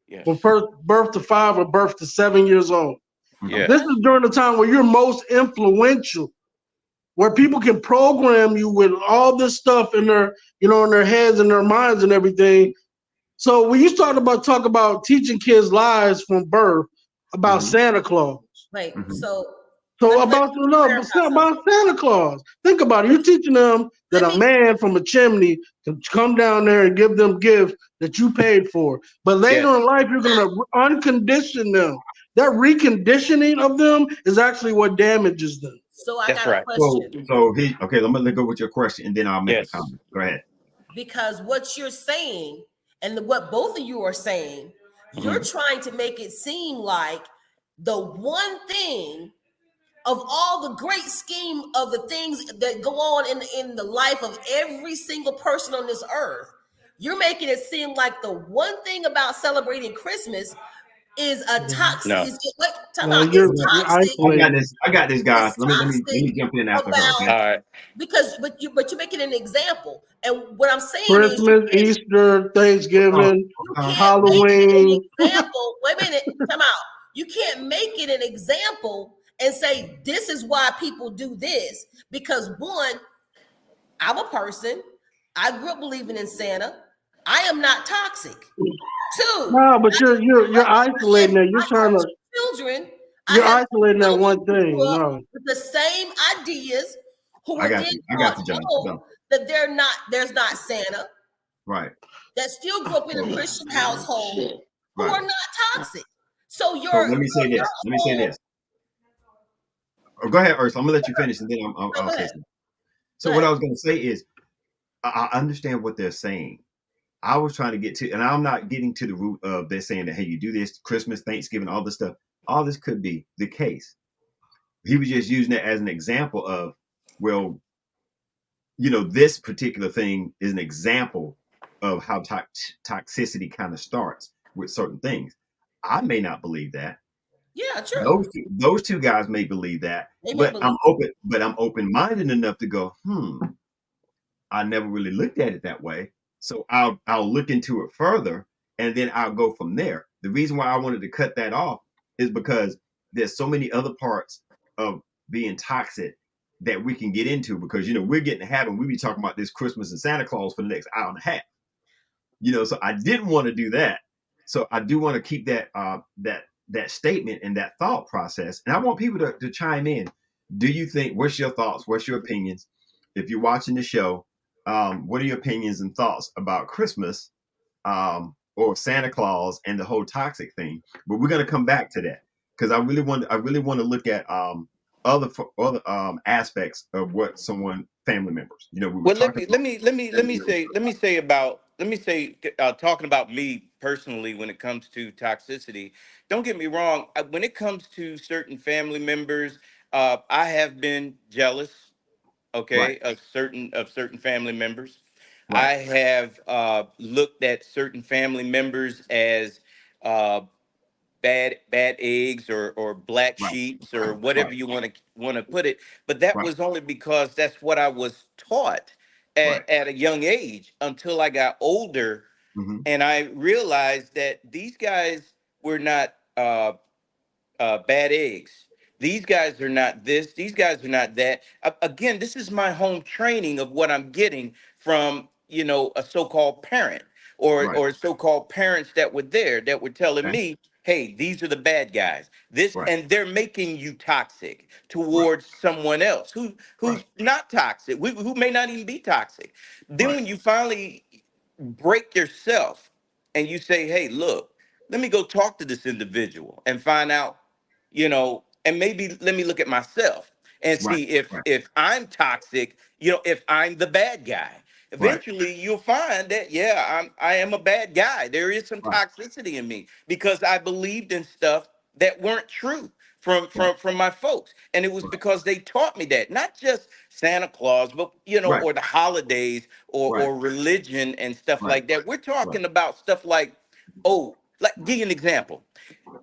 Yes. From birth to 5 or birth to 7 years old. Mm-hmm. Yes. This is during the time where you're most influential, where people can program you with all this stuff in their, in their heads and their minds and everything. So when you talk about teaching kids lies from birth about Mm-hmm. Santa Claus, Wait, Mm-hmm. so so let me about no, but clarify it's not something. about Santa Claus. Think about it. You're teaching them that Let a me man from a chimney can come down there and give them gifts that you paid for. But later in Yes. life, you're gonna uncondition them that reconditioning of them is actually what damages them. So I That's got a right. question. Okay, let me go with your question, and then I'll make a Yes. comment. Go ahead. Because what you're saying and what both of you are saying, you're trying to make it seem like the one thing of all the great scheme of the things that go on in the life of every single person on this earth, you're making it seem like the one thing about celebrating Christmas is a toxic. No. Is what? You're It's toxic. isolating. I got this, guys. It's Let me jump in after her. about Okay. All right. because but you're making an example, and what I'm saying is Christmas, Easter, Thanksgiving, you Uh, can't make it an Halloween. example. Wait a minute, come out. You can't make it an example and say this is why people do this because one, I'm a person. I grew up believing in Santa. I am not toxic. Two, No, but you're isolating that. I have two children. I You're have isolating that children one who grew thing. up No. with the same ideas, who I were got then you. I taught got you, John. no, Go. that there's not Santa, Right. that still grew up in a So, Christian household, who right. are not toxic. So So let me say your this. Let me say whole this. Oh, go ahead, Ursula. I'm gonna let you finish, and then no, I'll go say ahead. something. So Go what I ahead. was gonna say is, I understand what they're saying. I was trying to get to, and I'm not getting to the root of they're saying that hey, you do this Christmas, Thanksgiving, all this stuff. All this could be the case. He was just using it as an example of, well, this particular thing is an example of how toxicity kind of starts with certain things. I may not believe that. Yeah, true. Those two guys may believe that, They may but believe. I'm open-minded enough to go, I never really looked at it that way. So I'll look into it further and then I'll go from there. The reason why I wanted to cut that off is because there's so many other parts of being toxic that we can get into because we're getting to having we be talking about this Christmas and Santa Claus for the next hour and a half. So I didn't want to do that. So I do want to keep that statement and that thought process. And I want people to chime in. Do you think, what's your thoughts? What's your opinions? If you're watching the show, what are your opinions and thoughts about Christmas or Santa Claus and the whole toxic thing? But we're going to come back to that because I really want to look at other aspects of what someone family members. We were Well, talking about. talking about me personally when it comes to toxicity. Don't get me wrong. When it comes to certain family members, I have been jealous. Right, Okay, of certain family members. right, I have looked at certain family members as uh, bad eggs or black right, sheeps or whatever right, you want to put it, but that right, was only because that's what I was taught right. at a young age until I got older Hmm. and I realized that these guys were not bad eggs. These guys are not this. These guys are not that. Again, this is my home training of what I'm getting from a so-called parent Right, or so-called parents that were there that were telling okay, me, "Hey, these are the bad guys." This right, and they're making you toxic right, towards someone else right, who's not toxic, who may not even be toxic. Then right, when you finally break yourself and you say, "Hey, look, let me go talk to this individual and find out, and maybe let me look at myself and right, see if right, if I'm toxic, if I'm the bad guy." right, Eventually, you'll find that I am a bad guy. There is some right, toxicity in me because I believed in stuff that weren't true from right, from from my folks, and it was because they taught me that, not just Santa Claus, but right, or the holidays right, or religion and stuff right, like that. We're right, talking about stuff like, oh, like give you an example.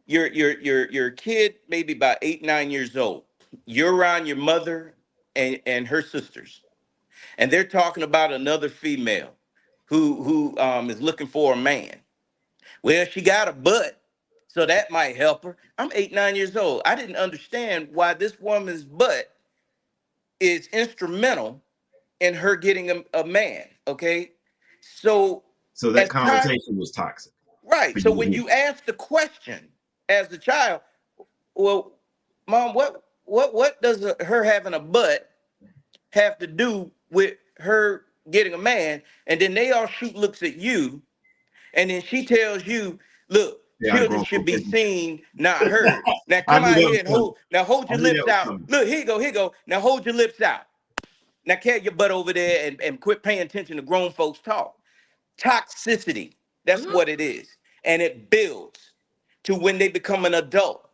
Your kid maybe about 8 9 years old. You're around your mother and her sisters, and they're talking about another female who is looking for a man. Well, she got a butt, so that might help her. I'm 8 9 years old. I didn't understand why this woman's butt is instrumental in her getting a man. Okay, so So that as time conversation was toxic right, for so you to when hear. you ask the question as a child, well, mom, what does her having a butt have to do with her getting a man? And then they all shoot looks at you, and then she tells you, look, Children should be seen, not heard. Now come out here and hold your lips out. Look, here you go. Now hold your lips out. Now carry your butt over there and quit paying attention to grown folks talk. Toxicity, that's what it is. And it builds to when they become an adult.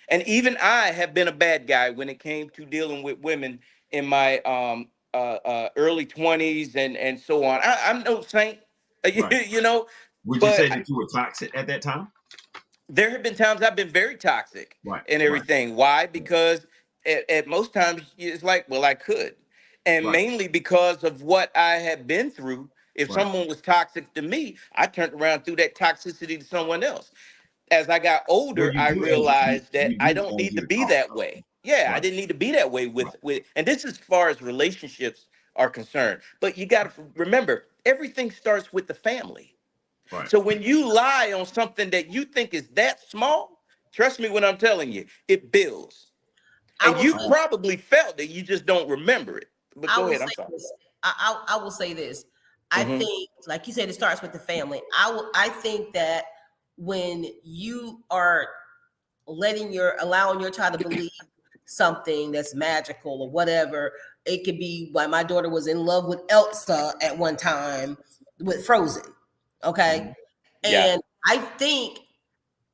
And even I have been a bad guy when it came to dealing with women in my early 20s and so on. I'm no saint, Right. you know. Would you say that you were toxic at that time? There have been times I've been very toxic and everything. Right. Why? Because at most times it's like, well, I could. And mainly because of what I had been through. If someone was toxic to me, I turned around through that toxicity to someone else. As I got older, I realized that I don't need to be that way. Yeah, I didn't need to be that way with, and this is as far as relationships are concerned. But you got to remember, everything starts with the family. Right. So when you lie on something that you think is that small, trust me when I'm telling you, it builds. And you probably felt it, you just don't remember it. But go ahead, I'm sorry. I will say this. I think, like you said, it starts with the family. I think that when you are allowing your child to believe something that's magical or whatever, it could be why my daughter was in love with Elsa at one time with Frozen. Okay. And I think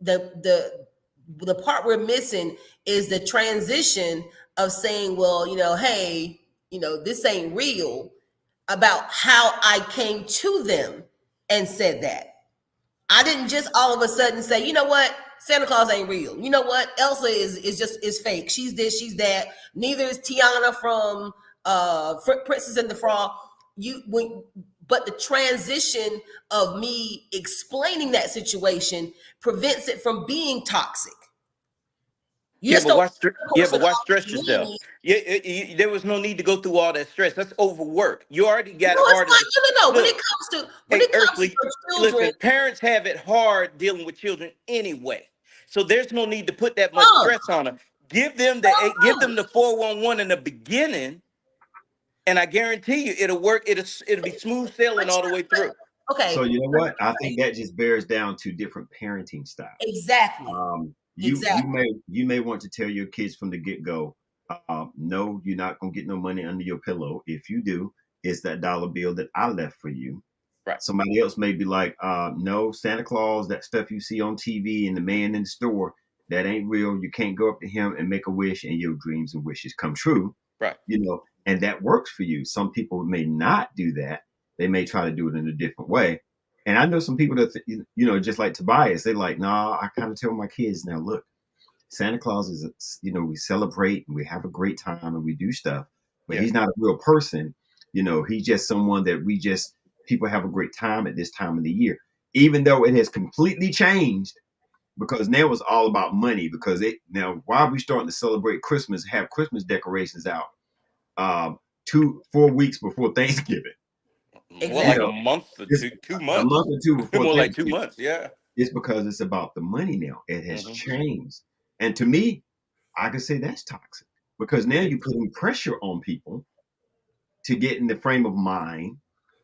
the part we're missing is the transition of saying, well, hey, this ain't real, about how I came to them and said that. I didn't just all of a sudden say, you know what, Santa Claus ain't real. You know what, Elsa is fake. She's this, she's that. Neither is Tiana from Princess and the Frog. But the transition of me explaining that situation prevents it from being toxic. But why stress yourself? There was no need to go through all that stress. That's overwork. You already got hard. No. When it comes to children, listen, parents have it hard dealing with children anyway. So there's no need to put that much stress on them. Give them the 411 in the beginning, and I guarantee you it'll work. It'll be smooth sailing all the way through. Okay. So you know what? I think that just bears down to different parenting styles. Exactly. You may want to tell your kids from the get-go, no, you're not gonna get no money under your pillow. If you do, it's that dollar bill that I left for you. Right. Somebody else may be like, no, Santa Claus, that stuff you see on TV and the man in the store, that ain't real. You can't go up to him and make a wish and your dreams and wishes come true. Right. And that works for you. Some people may not do that. They may try to do it in a different way. And I know some people that, just like Tobias, they're like, nah, I kind of tell my kids now, look, Santa Claus is, we celebrate and we have a great time and we do stuff, but he's not a real person. He's just someone that people have a great time at this time of the year, even though it has completely changed because now it's all about money now why are we starting to celebrate Christmas, have Christmas decorations out 4 weeks before Thanksgiving? More like a month or 2 months. A month or two before more like 2 months, yeah. It's because it's about the money now. It has changed. And to me, I could say that's toxic because now you're putting pressure on people to get in the frame of mind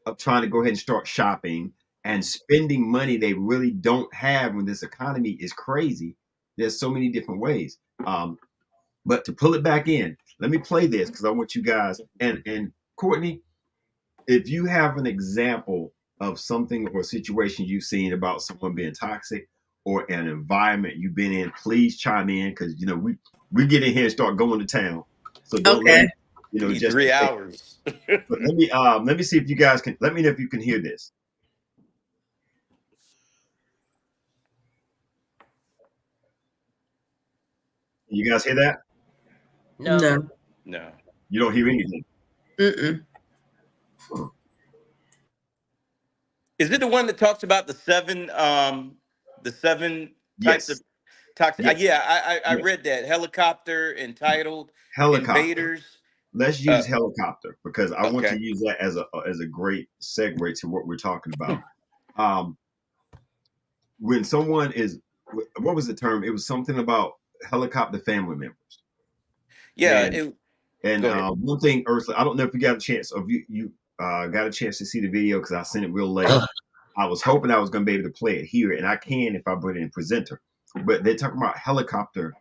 of trying to go ahead and start shopping and spending money they really don't have when this economy is crazy. There's so many different ways. But to pull it back in, let me play this because I want you guys and Courtney, if you have an example of something or situation you've seen about someone being toxic or an environment you've been in, please chime in because we get in here and start going to town. So don't let me, just 3 hours. But let me see if you guys can let me know if you can hear this. You guys hear that? No. You don't hear anything. Is it the one that talks about the seven types of toxic? I read that. Helicopter, entitled, invaders. Let's use helicopter because I want to use that as a great segue to what we're talking about. When someone is, what was the term? It was something about helicopter family members. Yeah. One thing, Ursula, I don't know if you got a chance of you got a chance to see the video because I sent it real late. I was hoping I was going to be able to play it here, and I can if I put it in presenter. But they're talking about helicopter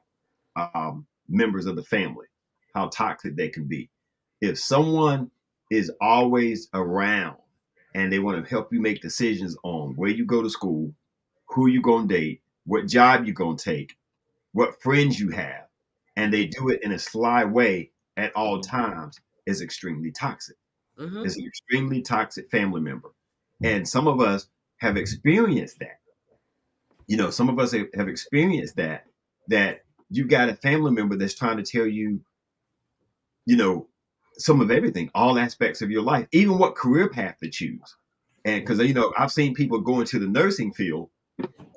members of the family, how toxic they can be. If someone is always around and they want to help you make decisions on where you go to school, who you going to date, what job you going to take, what friends you have, and they do it in a sly way at all times, is extremely toxic. It's an extremely toxic family member. And some of us have experienced that. Some of us have experienced that you've got a family member that's trying to tell you, some of everything, all aspects of your life, even what career path to choose. And because, I've seen people go into the nursing field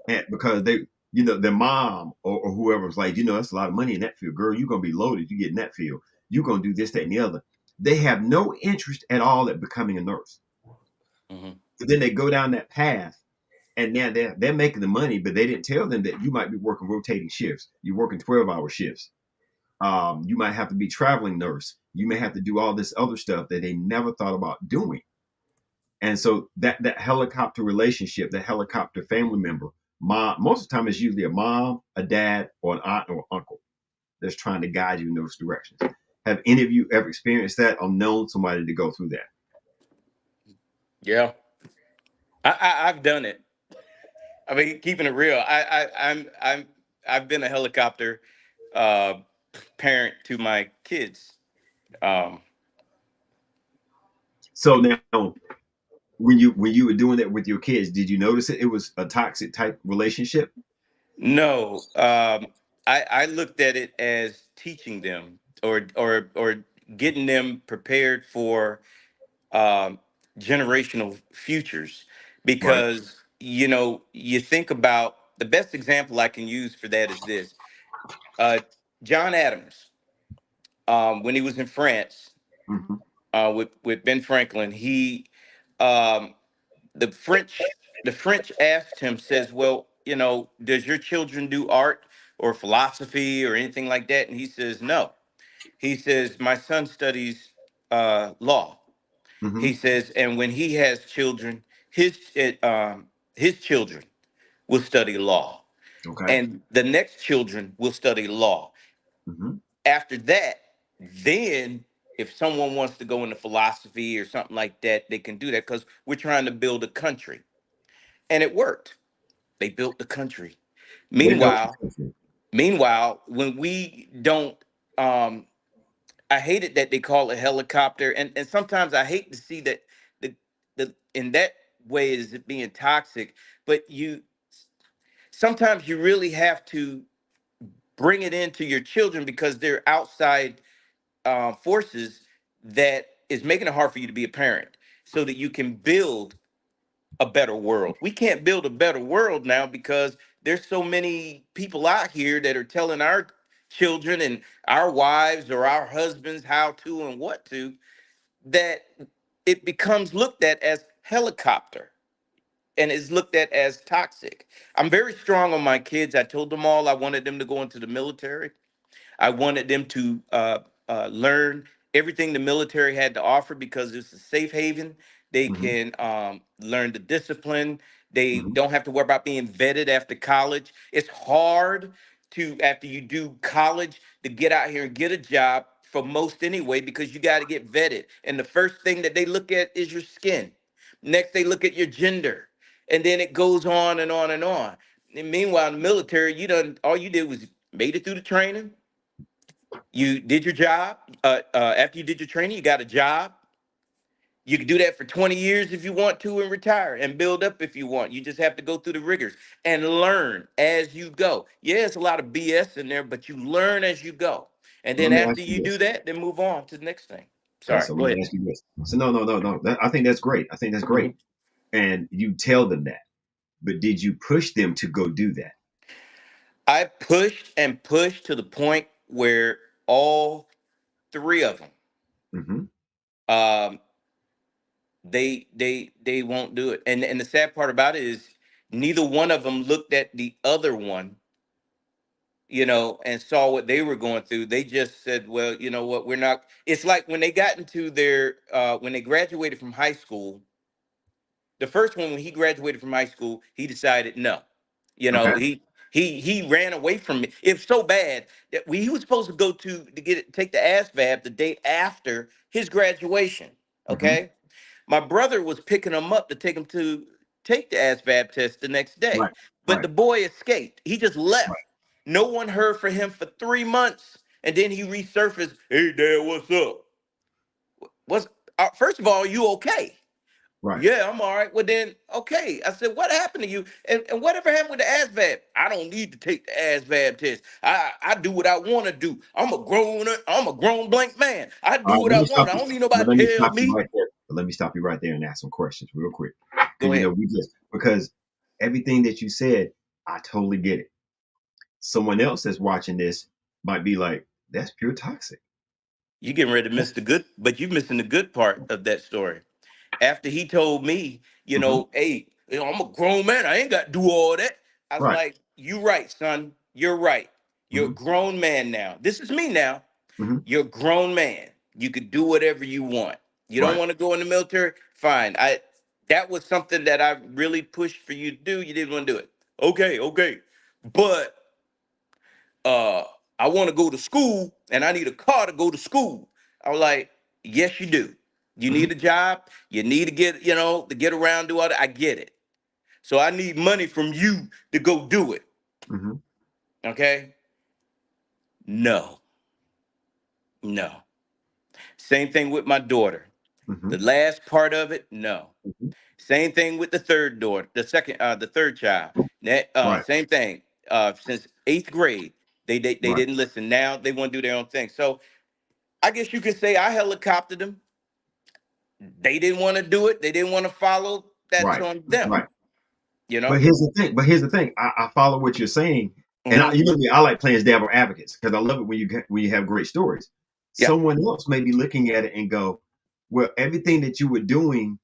and because their mom or whoever's like, that's a lot of money in that field. Girl, you're going to be loaded. You get in that field. You're going to do this, that, and the other. They have no interest at all at becoming a nurse. But then they go down that path, and now they're making the money, but they didn't tell them that you might be working rotating shifts. You're working 12-hour shifts. You might have to be traveling nurse. You may have to do all this other stuff that they never thought about doing. And so that helicopter relationship, that helicopter family member, most of the time it's usually a mom, a dad, or an aunt or uncle that's trying to guide you in those directions. Have any of you ever experienced that or known somebody to go through that? Yeah, I've done it. I mean, keeping it real, I've been a helicopter uh, parent to my kids. Um, So now, when you were doing that with your kids, did you notice it was a toxic type relationship? no, I looked at it as teaching them or getting them prepared for um, generational futures, Right. because you think about the best example I can use for that is this: uh, John Adams, when he was in France Mm-hmm. with Ben Franklin, he um, the French asked him, says, well, does your children do art or philosophy or anything like that? And he says, no. He says, my son studies law. Mm-hmm. He says, and when he has children, his children will study law, Okay. and the next children will study law. Mm-hmm. After that, then if someone wants to go into philosophy or something like that, they can do that, because we're trying to build a country. And it worked. They built the country. They built Meanwhile, the country. when we don't, I hate it that they call it helicopter, and sometimes I hate to see that the in that way is it being toxic. But sometimes you really have to bring it into your children, because they're outside forces that is making it hard for you to be a parent, so that you can build a better world. We can't build a better world now because there's so many people out here that are telling our children and our wives or our husbands how to and what to, that it becomes looked at as helicopter and is looked at as toxic. I'm very strong on my kids. I told them all I wanted them to go into the military. I wanted them to learn everything the military had to offer, because it's a safe haven. They Mm-hmm. can learn the discipline. They Mm-hmm. don't have to worry about being vetted after college. It's hard to, after you do college, to get out here and get a job for most anyway, because you got to get vetted. And the first thing that they look at is your skin. Next, they look at your gender. And then it goes on and on and on. And meanwhile, in the military, all you did was made it through the training, you did your job. After you did your training, you got a job. You can do that for 20 years if you want to and retire and build up if you want. You just have to go through the rigors and learn as you go. Yeah, it's a lot of BS in there, but you learn as you go. And Let then me after ask you you do this. that, then move on to the next thing. Okay, Sorry, so go let ahead. me ask you this. So no. I think that's great. I think that's great. Mhm. And you tell them that. But did you push them to go do that? I pushed and pushed to the point where all three of them, Mm-hmm. um, they won't do it. And the sad part about it is neither one of them looked at the other one, and saw what they were going through. They just said, well, you know what, we're not. It's like when they got into their when they graduated from high school, the first one, when he graduated from high school, he decided no. You know, Okay. he ran away from me. It was so bad that he was supposed to go to take the ASVAB the day after his graduation. Mm-hmm. Okay. My brother was picking him up to take him to take the ASVAB test the next day. Right. But Right. the boy escaped. He just left. Right. No one heard from him for 3 months. And then he resurfaced. Hey, Dad, what's up? What's first of all, you okay? Right. Yeah, I'm all right. Well, then, okay. I said, what happened to you? And whatever happened with the ASVAB? I don't need to take the ASVAB test. I do what I want to do. I'm a grown blank man. I All do right. what Let I me stop want. I you. don't need But nobody let me to tell stop you me. right there. But let me stop you right there and ask some questions real quick. Go Because ahead. we just because everything that you said, I totally get it. Someone else that's watching this might be like, "That's pure toxic." You getting ready to miss the good, but you're missing the good part of that story. After he told me, Mm-hmm. hey, I'm a grown man. I ain't got to do all that. I was Right. like, you right, son. You're right. You're Mm-hmm. a grown man now. This is me now. Mm-hmm. You're a grown man. You could do whatever you want. You don't Right. want to go in the military? Fine. That was something that I really pushed for you to do. You didn't want to do it. Okay. But uh I want to go to school and I need a car to go to school. I was like, yes, you do. You Mm-hmm. need a job. You need to get, to get around, do all that. I get it. So I need money from you to go do it. Mm-hmm. Okay? No. No. Same thing with my daughter. Mm-hmm. The last part of it, no. Mm-hmm. Same thing with the third daughter, the third child. Right. Same thing. Since 8th grade, they Right. didn't listen. Now they want to do their own thing. So I guess you could say I helicoptered them. They didn't want to do it. They didn't want to follow. That's Right. on them. Right. You know. But here's the thing. I follow what you're saying, and Mm-hmm. you know me. I like playing devil advocates because I love it when you have great stories. Yeah. Someone else may be looking at it and go, "Well, everything that you were doing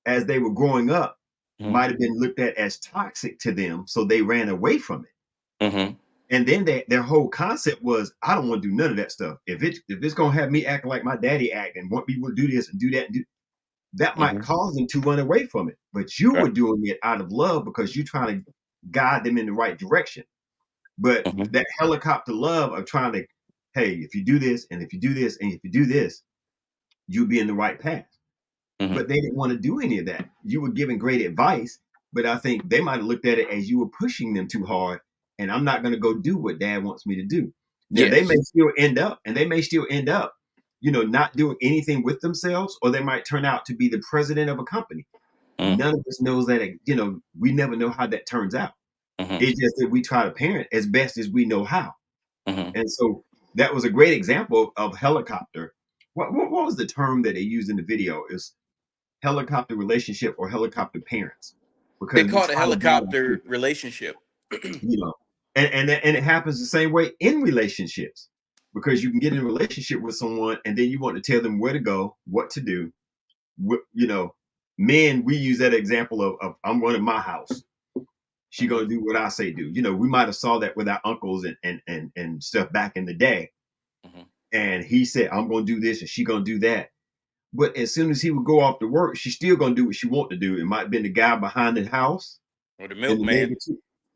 as they were growing up Mm-hmm. might have been looked at as toxic to them, so they ran away from it." Mm-hmm. And then their whole concept was, "I don't want to do none of that stuff. If it's gonna have me acting like my daddy act and want people to do this and do that and do." That might Mm-hmm. cause them to run away from it. But you Right. were doing it out of love because you're trying to guide them in the right direction. But Mm-hmm. that helicopter love of trying to, hey, if you do this, and if you do this, and if you do this, you'll be in the right path. Mm-hmm. But they didn't want to do any of that. You were giving great advice, but I think they might have looked at it as you were pushing them too hard, and I'm not going to go do what dad wants me to do. Now they Yes. may still end up, not doing anything with themselves, or they might turn out to be the president of a company. Mm-hmm. None of us knows that, we never know how that turns out. Mm-hmm. It's just that we try to parent as best as we know how. Mm-hmm. And so that was a great example of helicopter. What was the term that they used in the video? Is helicopter relationship or helicopter parents? They Because we call it a try to guide our helicopter kids, relationship. you know, and it happens the same way in relationships, because you can get in a relationship with someone and then you want to tell them where to go, what to do. Men, we use that example of I'm running my house. She Mm-hmm. gonna do what I say do. We might have saw that with our uncles and stuff back in the day. Mm-hmm. And he said, I'm gonna do this and she gonna do that. But as soon as he would go off to work, she's still gonna do what she want to do. It might have been the guy behind the house Or the and the milkman. neighbor,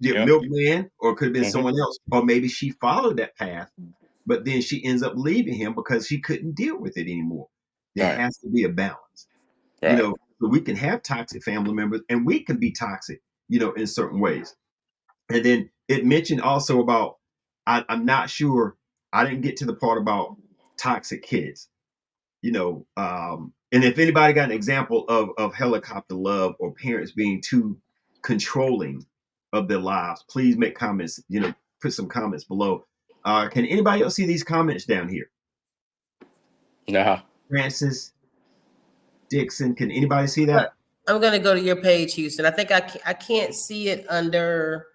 the Yep. milkman, or it could have been Mm-hmm. someone else. Or maybe she followed that path, but then she ends up leaving him because she couldn't deal with it anymore. There Right. has to be a balance. Right. So we can have toxic family members and we can be toxic, in certain ways. And then it mentioned also about, I'm not sure, I didn't get to the part about toxic kids, and if anybody got an example of helicopter love or parents being too controlling of their lives, please make comments, put some comments below. Can anybody else see these comments down here? Nah. Francis Dixon, can anybody see that? I'm gonna go to your page, Houston. I think I can't see it under.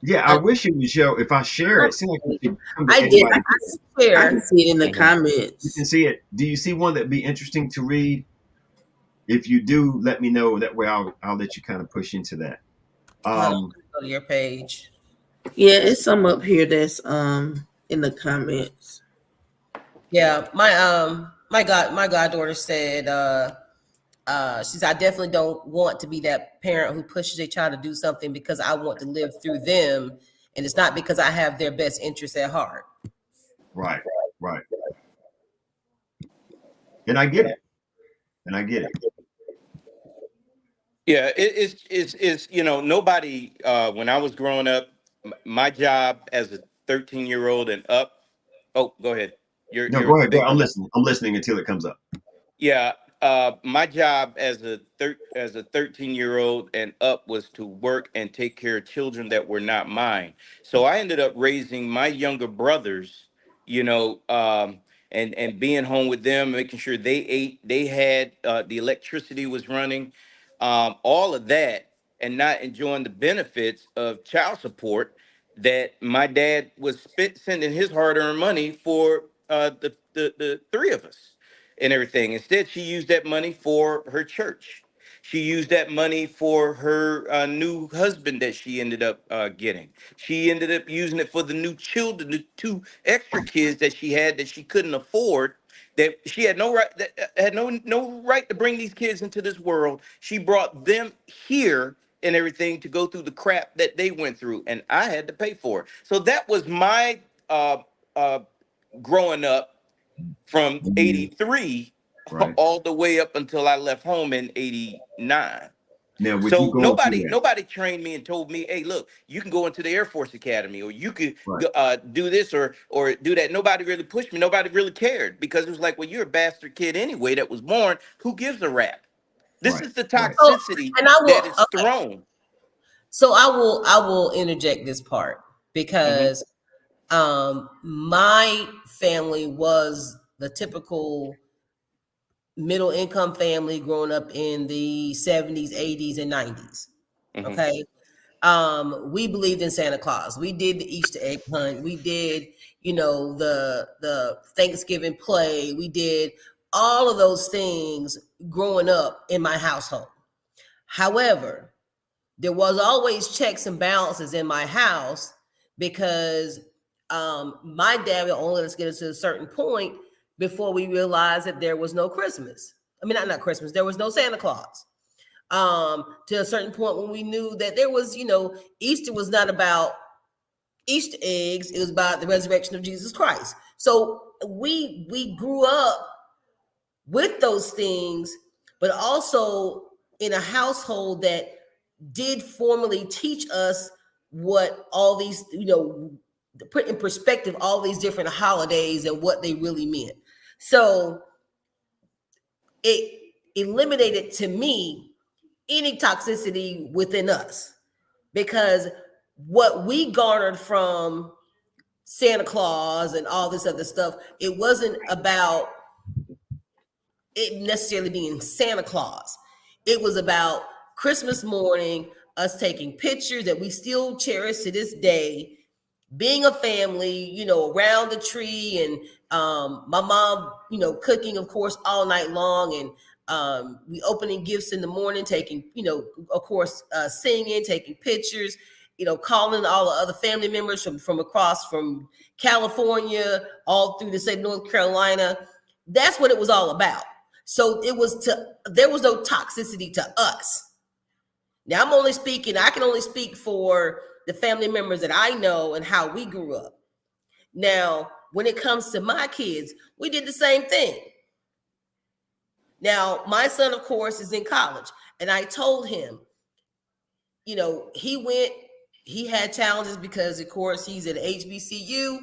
Yeah, I wish it would show. If I share it, it seems like it could come to I did. everybody. I can see it in the Mhm. You can comments. see it. Do you see one that'd be interesting to read? If you do, let me know. That way I'll let you kind of push into that. Go to your page. Yeah, it's some up here that's in the comments. Yeah, my goddaughter said she said, I definitely don't want to be that parent who pushes their child to do something because I want to live through them, and it's not because I have their best interests at heart. Right, right. And I get it. And I get it. Yeah, it's nobody. When I was growing up, my job as a 13-year-old and up. Oh, go ahead. No, You're go ahead. Go big. ahead. I'm listening. I'm listening until it comes up. Yeah, my job as a 13-year-old and up was to work and take care of children that were not mine. So I ended up raising my younger brothers, and being home with them, making sure they ate, they had the electricity was running, all of that, and not enjoying the benefits of child support that my dad was sending his hard-earned money for the three of us and everything. Instead, she used that money for her church. She used that money for her new husband that she ended up getting. She ended up using it for the new children, the two extra kids that she had that she couldn't afford. That she had no right, that had no right to bring these kids into this world. She brought them here and everything to go through the crap that they went through, and I had to pay for it. So that was my uh, growing up from Mhm. 83 Right. all the way up until I left home in 89. Now, with you So going through that, nobody trained me and told me, hey, look, you can go into the Air Force Academy, or you could right, do this or do that. Nobody really pushed me. Nobody really cared, because it was like, well, you're a bastard kid anyway that was born. Who gives a rap? This right, is the right. So, toxicity and I that will, is thrown. so I will interject this part Hmm. because my family was the typical middle income family growing up in the 70s, 80s, and 90s. Hmm. Okay. We believed in Santa Claus. We did the Easter egg hunt. We did, the Thanksgiving play. We did all of those things growing up in my household. However, there was always checks and balances in my house because my dad would only let us get us to a certain point before we realized that there was no Christmas. I mean, not Christmas. There was no Santa Claus. To a certain point when we knew that there was, Easter was not about Easter eggs; it was about the resurrection of Jesus Christ. So we grew up with those things, but also in a household that did formally teach us what all these, put in perspective all these different holidays and what they really meant. So it eliminated to me any toxicity within us because what we garnered from Santa Claus and all this other stuff, it wasn't about it necessarily being Santa Claus. It was about Christmas morning, us taking pictures that we still cherish to this day, being a family, around the tree, and my mom, cooking, of course, all night long, and we opening gifts in the morning, taking, of course, singing, taking pictures, calling all the other family members from across from California, all through the state of North Carolina. That's what it was all about. So there was no toxicity to us. Now I can only speak for the family members that I know and how we grew up. Now, when it comes to my kids, we did the same thing. Now, my son, of course, is in college, and I told him, he had challenges because, of course, he's at HBCU,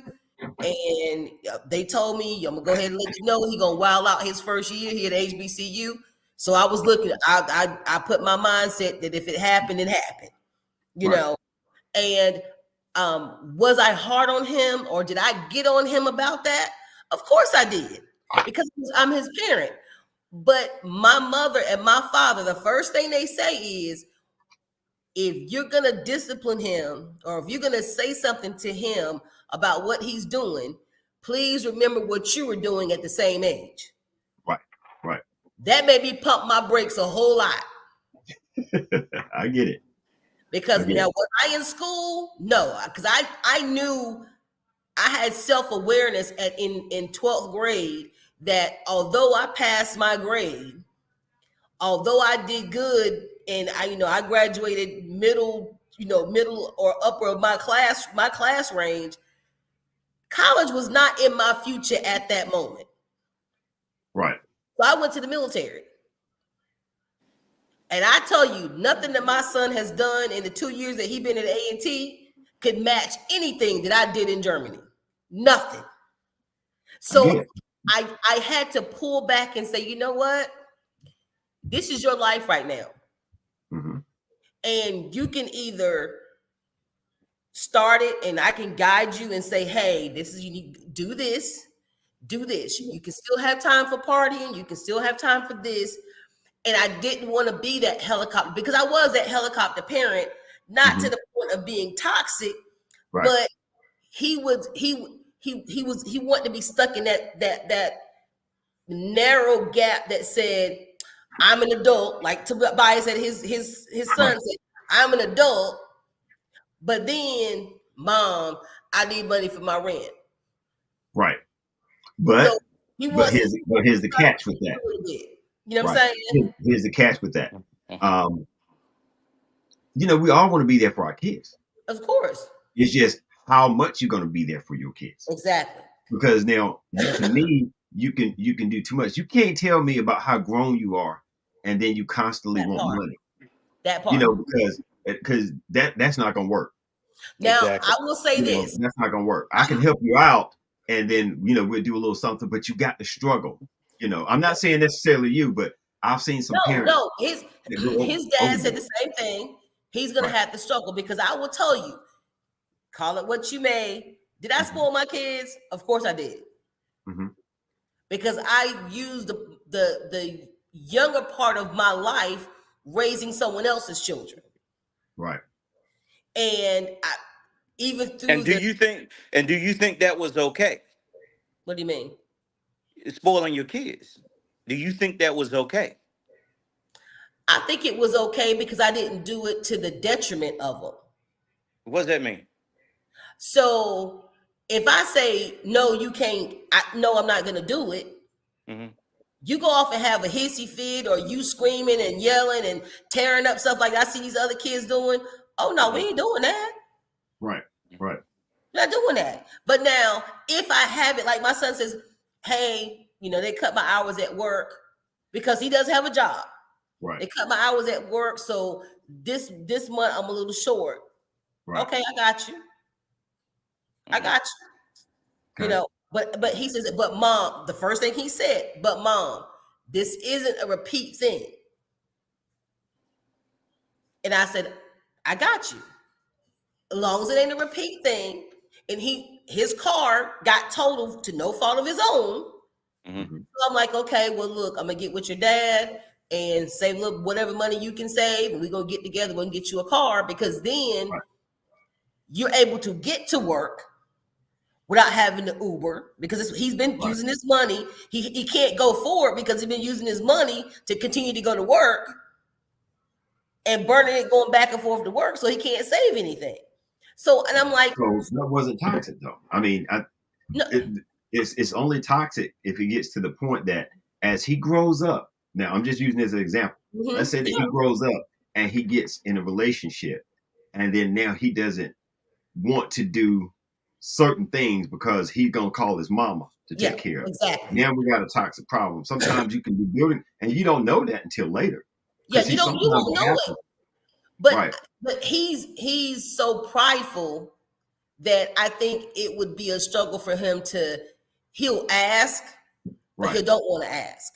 and they told me, I'm gonna go ahead and let you know he gonna wild out his first year here at HBCU. So I was looking, I put my mindset that if it happened, it happened, Right. And was I hard on him, or did I get on him about that? Of course I did, because I'm his parent. But my mother and my father, the first thing they say is, if you're going to discipline him, or if you're going to say something to him about what he's doing, please remember what you were doing at the same age. Right. Right. That made me pump my brakes a whole lot. I get it. Because now, was I in school? No, because I knew I had self-awareness in 12th grade that although I passed my grade, although I did good and I graduated middle or upper of my class range, college was not in my future at that moment. Right. So I went to the military. And I tell you, nothing that my son has done in the 2 years that he's been at A&T could match anything that I did in Germany. Nothing. So I had to pull back and say, you know what? This is your life right now. Mm-hmm. And you can either start it and I can guide you and say, hey, this is, you need to do this. You can still have time for partying. You can still have time for this. And I didn't want to be that helicopter, because I was that helicopter parent, not to the point of being toxic, but he wanted to be stuck in that narrow gap that said, I'm an adult, like Tobias said, his son said, I'm an adult, but then, Mom, I need money for my rent. Right. But So here's the catch with that. You know what I'm saying? Here's the catch with that. We all want to be there for our kids. Of course. It's just how much you're going to be there for your kids. Exactly. Because now, to me, you can do too much. You can't tell me about how grown you are, and then you constantly want money. That part. Because that's not going to work. Now, I will say this. That's not going to work. I can help you out, and then, we'll do a little something, but you got to struggle. I'm not saying necessarily you, but I've seen some parents. No, his dad said the same thing. He's going to have to struggle, because I will tell you, call it what you may. Did I spoil my kids? Of course I did. Mm-hmm. Because I used the younger part of my life raising someone else's children. Right. And even through. And do you think that was okay? What do you mean? Spoiling your kids. Do you think that was okay? I think it was okay because I didn't do it to the detriment of them. What does that mean? So if I say, no, you can't, I'm not going to do it. Mm-hmm. You go off and have a hissy fit, or you screaming and yelling and tearing up stuff like I see these other kids doing. Oh, no, we ain't doing that. Right. We're not doing that. But now, if I have it, like my son says, hey, they cut my hours at work because he does have a job. Right. They cut my hours at work, so this month I'm a little short. Right. Okay, I got you. Okay. But he says, but Mom, the first thing he said, but Mom, this isn't a repeat thing. And I said, I got you. As long as it ain't a repeat thing. And his car got totaled to no fault of his own. Mm-hmm. So I'm like, okay, well, look, I'm gonna get with your dad and save a little, whatever money you can save, and we're gonna get together, we're gonna get you a car, because then you're able to get to work without having to Uber, because he's been using his money. He can't go forward because he's been using his money to continue to go to work and burning it going back and forth to work, so he can't save anything. So, and I'm like, so that wasn't toxic though. I mean, it's only toxic if it gets to the point that as he grows up. Now, I'm just using this as an example. Mm-hmm. Let's say that he grows up and he gets in a relationship, and then now he doesn't want to do certain things because he's gonna call his mama to take care of it. Exactly. Now we got a toxic problem. Sometimes you can be building, and you don't know that until later. Yeah, you don't know it. But he's so prideful that I think it would be a struggle for him he'll ask, but he don't want to ask.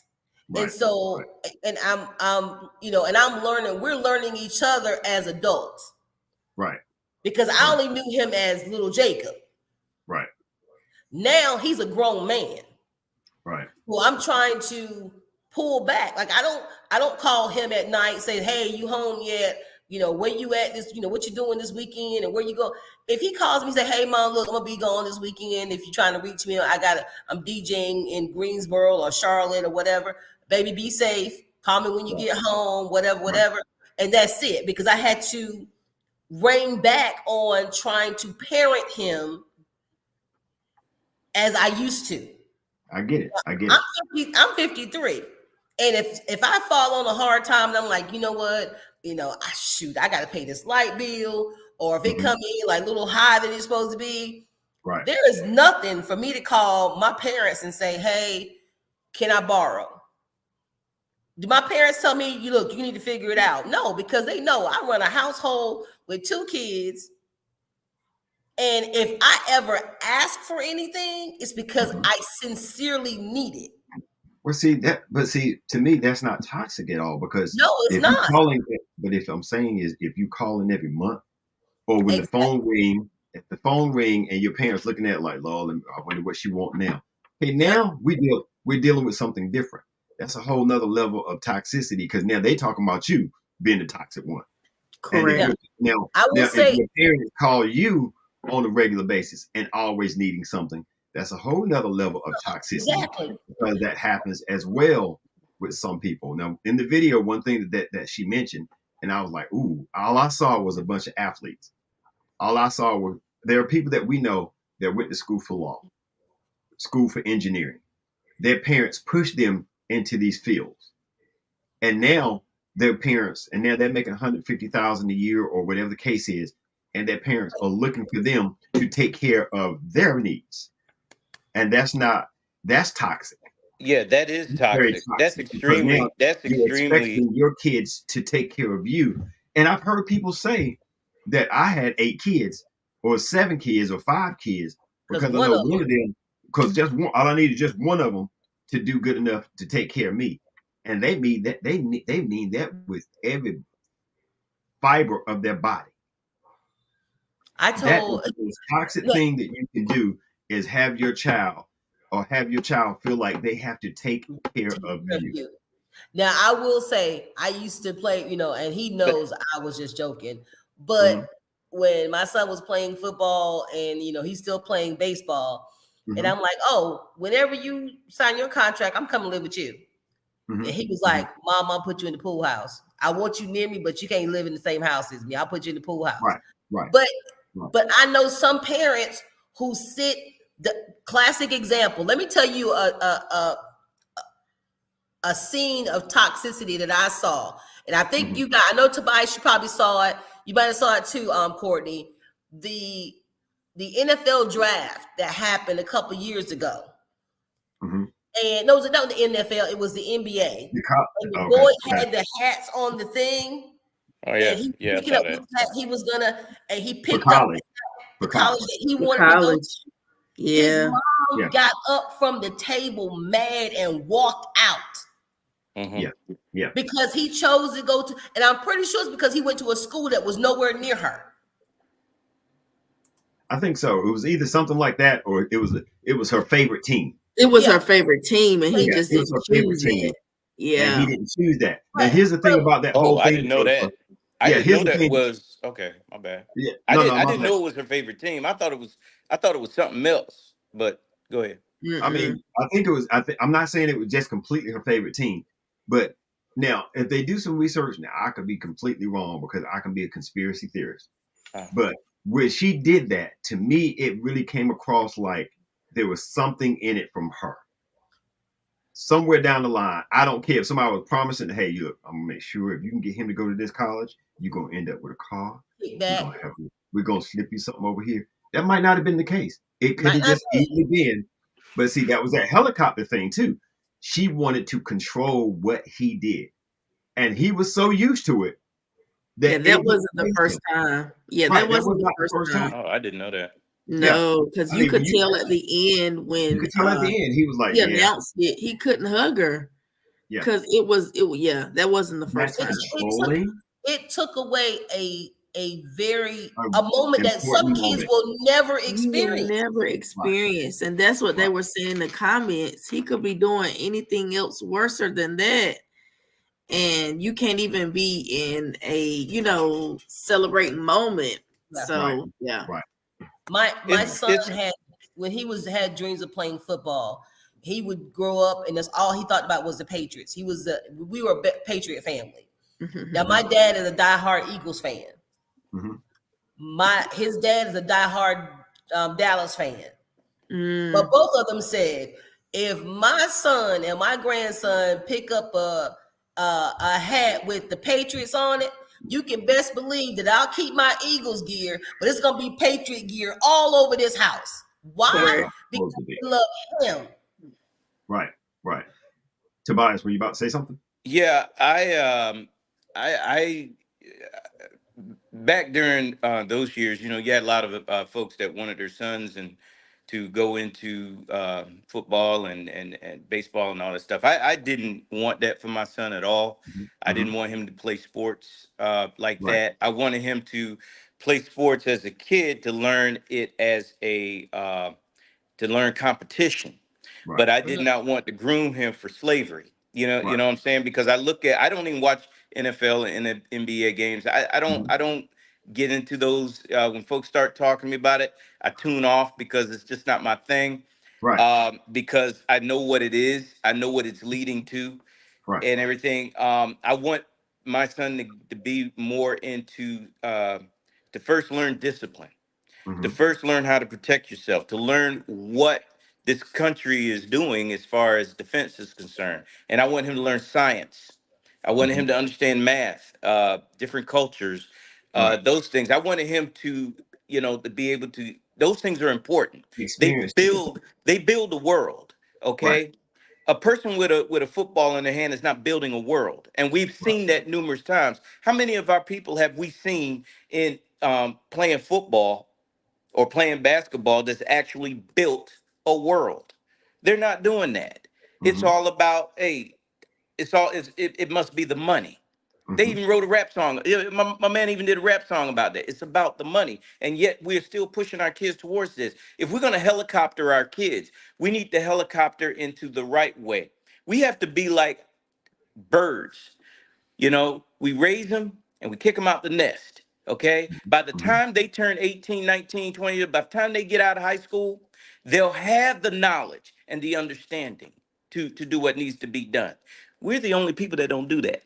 Right. And so, and I'm learning, we're learning each other as adults. Right. Because I only knew him as little Jacob. Right. Now he's a grown man. Right. Well, I'm trying to pull back. Like I don't call him at night, say, hey, you home yet? Where you at this, what you doing this weekend and where you go. If he calls me, say, hey Mom, look, I'm gonna be gone this weekend. If you're trying to reach me, I'm DJing in Greensboro or Charlotte or whatever. Baby, be safe. Call me when you get home, whatever. Right. And that's it, because I had to rein back on trying to parent him as I used to. I get it. I'm 53. And if I fall on a hard time and I'm like, you know what, I got to pay this light bill, or if it come in like a little higher than it's supposed to be, Right. there is nothing for me to call my parents and say, hey, can I borrow? Do my parents tell me, you need to figure it out? No, because they know I run a household with 2 kids. And if I ever ask for anything, it's because I sincerely need it. Well, to me, that's not toxic at all, because No, it's if not. if I'm saying is, if you call in every month, or when if the phone ring and your parents looking at it like, Lord, I wonder what she want now. Okay, now we're dealing with something different. That's a whole nother level of toxicity, because now they talking about you being the toxic one. Correct. And if your parents call you on a regular basis and always needing something, that's a whole nother level of toxicity. Exactly. Because that happens as well with some people. Now, in the video, one thing that she mentioned, and I was like, ooh, all I saw was a bunch of athletes. All I saw were, there are people that we know that went to school for law, school for engineering. Their parents pushed them into these fields. And now their parents, and now they're making $150,000 a year or whatever the case is, and their parents are looking for them to take care of their needs. And that's toxic. Yeah, that is Very toxic. That's toxic, because now you're extremely. expecting your kids to take care of you. And I've heard people say that I had 8 kids or 7 kids or 5 kids, because I know one of them, because just one, all I needed just one of them to do good enough to take care of me. And they mean that they mean that with every fiber of their body. That is the most toxic thing that you can do, is have your child feel like they have to take care of you. Now, I will say, I used to play, and he knows I was just joking. But when my son was playing football and, he's still playing baseball, and I'm like, oh, whenever you sign your contract, I'm coming to live with you. And he was like, Mom, I'll put you in the pool house. I want you near me, but you can't live in the same house as me. I'll put you in the pool house. Right. But I know some parents who sit, the classic example. Let me tell you a scene of toxicity that I saw. And I think I know Tobias, you probably saw it. You might have saw it too, Courtney. The NFL draft that happened a couple years ago. And no, it was not the NFL, it was the NBA. The boy had the hats on the thing. Oh yeah, and he was gonna, and he picked up the college that he wanted to go to. Yeah. His mom got up from the table mad and walked out. Yeah. Because he chose to go to, and I'm pretty sure it's because he went to a school that was nowhere near her. I think so. It was either something like that, or it was her favorite team. It was her favorite team, and he just didn't choose it. Yeah, and he didn't choose that. Now, here's the thing about that whole thing. I didn't know that. I didn't know that was okay. My bad. Yeah, I didn't know it was her favorite team. I thought it was something else. But go ahead. I mean, I think it was. I'm not saying it was just completely her favorite team, but now if they do some research, now I could be completely wrong, because I can be a conspiracy theorist. But when she did that, to me, it really came across like there was something in it from her. Somewhere down the line, I don't care if somebody was promising, hey, look, I'm gonna make sure if you can get him to go to this college, you're gonna end up with a car. We're gonna slip you something over here. That might not have been the case. It could have just easily been. But see, that was that helicopter thing too. She wanted to control what he did, and he was so used to it that wasn't the first time. Yeah, that wasn't the first time. Oh, I didn't know that. No, because you could tell at the end when you could tell at the end he was like, he announced it. He couldn't hug her because that wasn't the first time. It took away a moment that some kids will never experience. And that's what they were saying in the comments. He could be doing anything else worse than that. And you can't even be in a, celebrating moment. So, Right. My son when he had dreams of playing football, he would grow up and that's all he thought about was the Patriots. We were a Patriot family. Now my dad is a diehard Eagles fan. His dad is a diehard Dallas fan. But both of them said, if my son and my grandson pick up a hat with the Patriots on it, you can best believe that I'll keep my Eagles gear, but it's gonna be Patriot gear all over this house. Why? Correct. Because they love him. Right. Tobias, were you about to say something? Yeah, I back during those years, you had a lot of folks that wanted their sons and to go into football and baseball and all that stuff. I didn't want that for my son at all. I didn't want him to play sports like that. I wanted him to play sports as a kid to learn it as to learn competition. But I did not want to groom him for slavery. You know what I'm saying? Because I don't even watch NFL and the NBA games. I don't get into those. When folks start talking to me about it, I tune off because it's just not my thing. Because I know what it is. I know what it's leading to and everything. I want my son to be more into to first learn discipline, to first learn how to protect yourself, to learn what this country is doing as far as defense is concerned. And I want him to learn science. I wanted him to understand math, different cultures, those things. I wanted him to, to be able to, those things are important. They build the world. Okay. A person with a football in their hand is not building a world. And we've seen that numerous times. How many of our people have we seen in playing football or playing basketball that's actually built a world? They're not doing that. It's all about, hey, it must be the money. They even wrote a rap song. My man even did a rap song about that. It's about the money. And yet we're still pushing our kids towards this. If we're going to helicopter our kids, we need to helicopter into the right way. We have to be like birds. We raise them and we kick them out the nest. Okay. By the time they turn 18, 19, 20, by the time they get out of high school, they'll have the knowledge and the understanding to do what needs to be done. We're the only people that don't do that.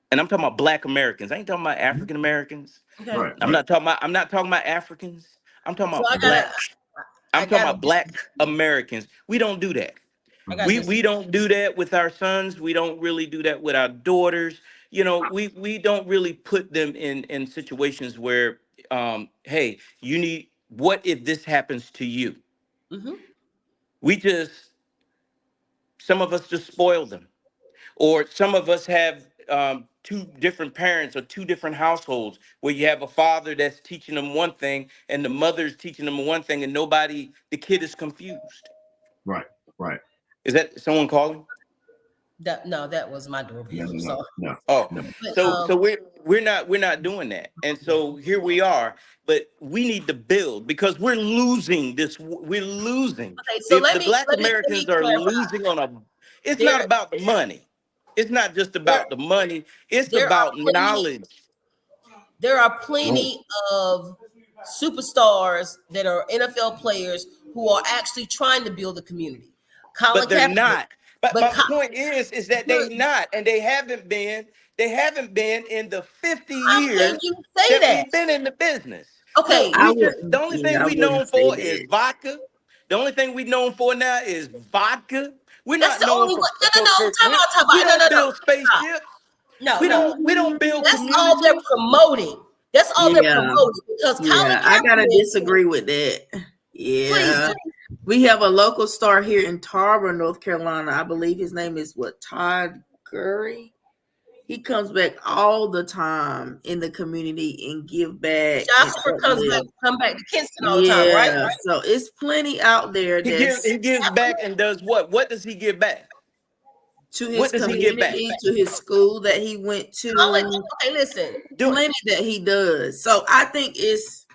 And I'm talking about Black Americans. I ain't talking about African Americans. Okay. I'm not talking about Africans. I'm talking about Black Americans. We don't do that. We don't do that with our sons. We don't really do that with our daughters. We don't really put them in situations where, hey, what if this happens to you? Some of us just spoil them. Or some of us have two different parents or two different households where you have a father that's teaching them one thing and the mother's teaching them one thing, and the kid is confused. Right. Is that someone calling? No, that was my doorbell. No. So we're not doing that. And so here we are, but we need to build because we're losing this. We're losing. Okay, so the Black Americans are losing on it's not about the money. It's not just about the money. It's about knowledge. There are plenty of superstars that are NFL players who are actually trying to build a community. But they're not. But my point is that they're not, and they haven't been in the 50 years that we've been in the business. Okay. The only thing we known for is vodka. The only thing we known for now is vodka. We're not known for we don't build spaceships. We don't build That's communities. all they're promoting. That's all they're promoting. Because Colin I gotta disagree with that. Yeah. Please. We have a local star here in Tarboro, North Carolina. I believe his name is Todd Gurry. He comes back all the time in the community and give back. Jasper come back to Kinston all the time, right? So it's plenty out there. He gives back and does what? What does he give back? To his community, to his school that he went to. Okay, listen. Plenty that he does. So I think it's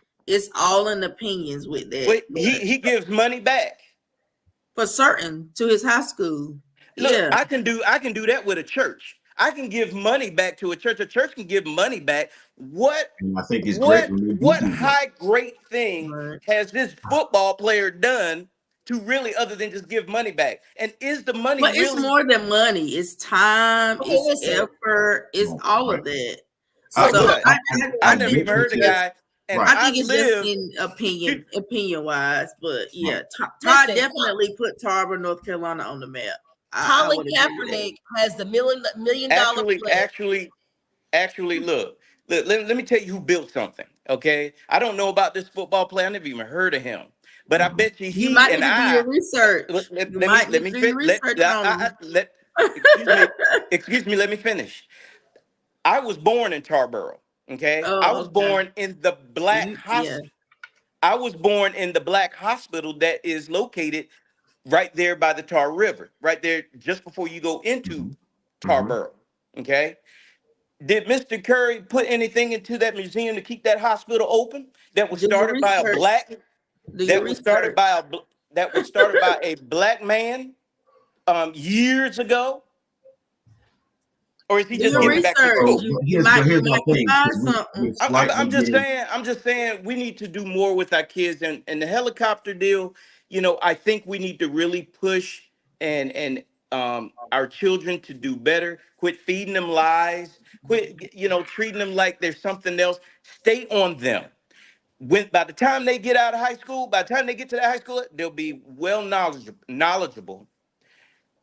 all in opinions with that. Wait, he gives money back. For certain to his high school. Look, I can do that with a church. I can give money back to a church. A church can give money back. What great thing has this football player done to really, other than just give money back? And is the money really? It's more than money. It's time. It's effort. It's all of that. I never even heard a guy. And Right. I think it's just live. in opinion wise, but yeah, Todd Listen, definitely put Tarboro, North Carolina on the map. I Colin would agree with that. Kaepernick has the million dollar plan. Actually, look, let me tell you who built something. Okay, I don't know about this football player. I never even heard of him, but I bet you You he might and need to do I. your research. You might need to do your research on him. Excuse me. Let me finish. I was born in Tarboro. Okay, I Oh, was okay. born in the black Yeah. hospital. I was born in the black hospital that is located right there by the Tar River, right there just before you go into Tarboro. Okay. Did Mr. Curry put anything into that museum to keep that hospital open? That was Do your started by a research. black. Do your That was started research. by that was started by a black man years ago, or is he Do just your giving back to research. school? You Here's my might can thing. find 'Cause we're something. slightly getting. I'm just saying we need to do more with our kids and the helicopter deal. You know, I think we need to really push and our children to do better. Quit feeding them lies. Quit, treating them like there's something else. Stay on them. When by the time they get out of high school, by the time they get to that high school, they'll be well knowledgeable,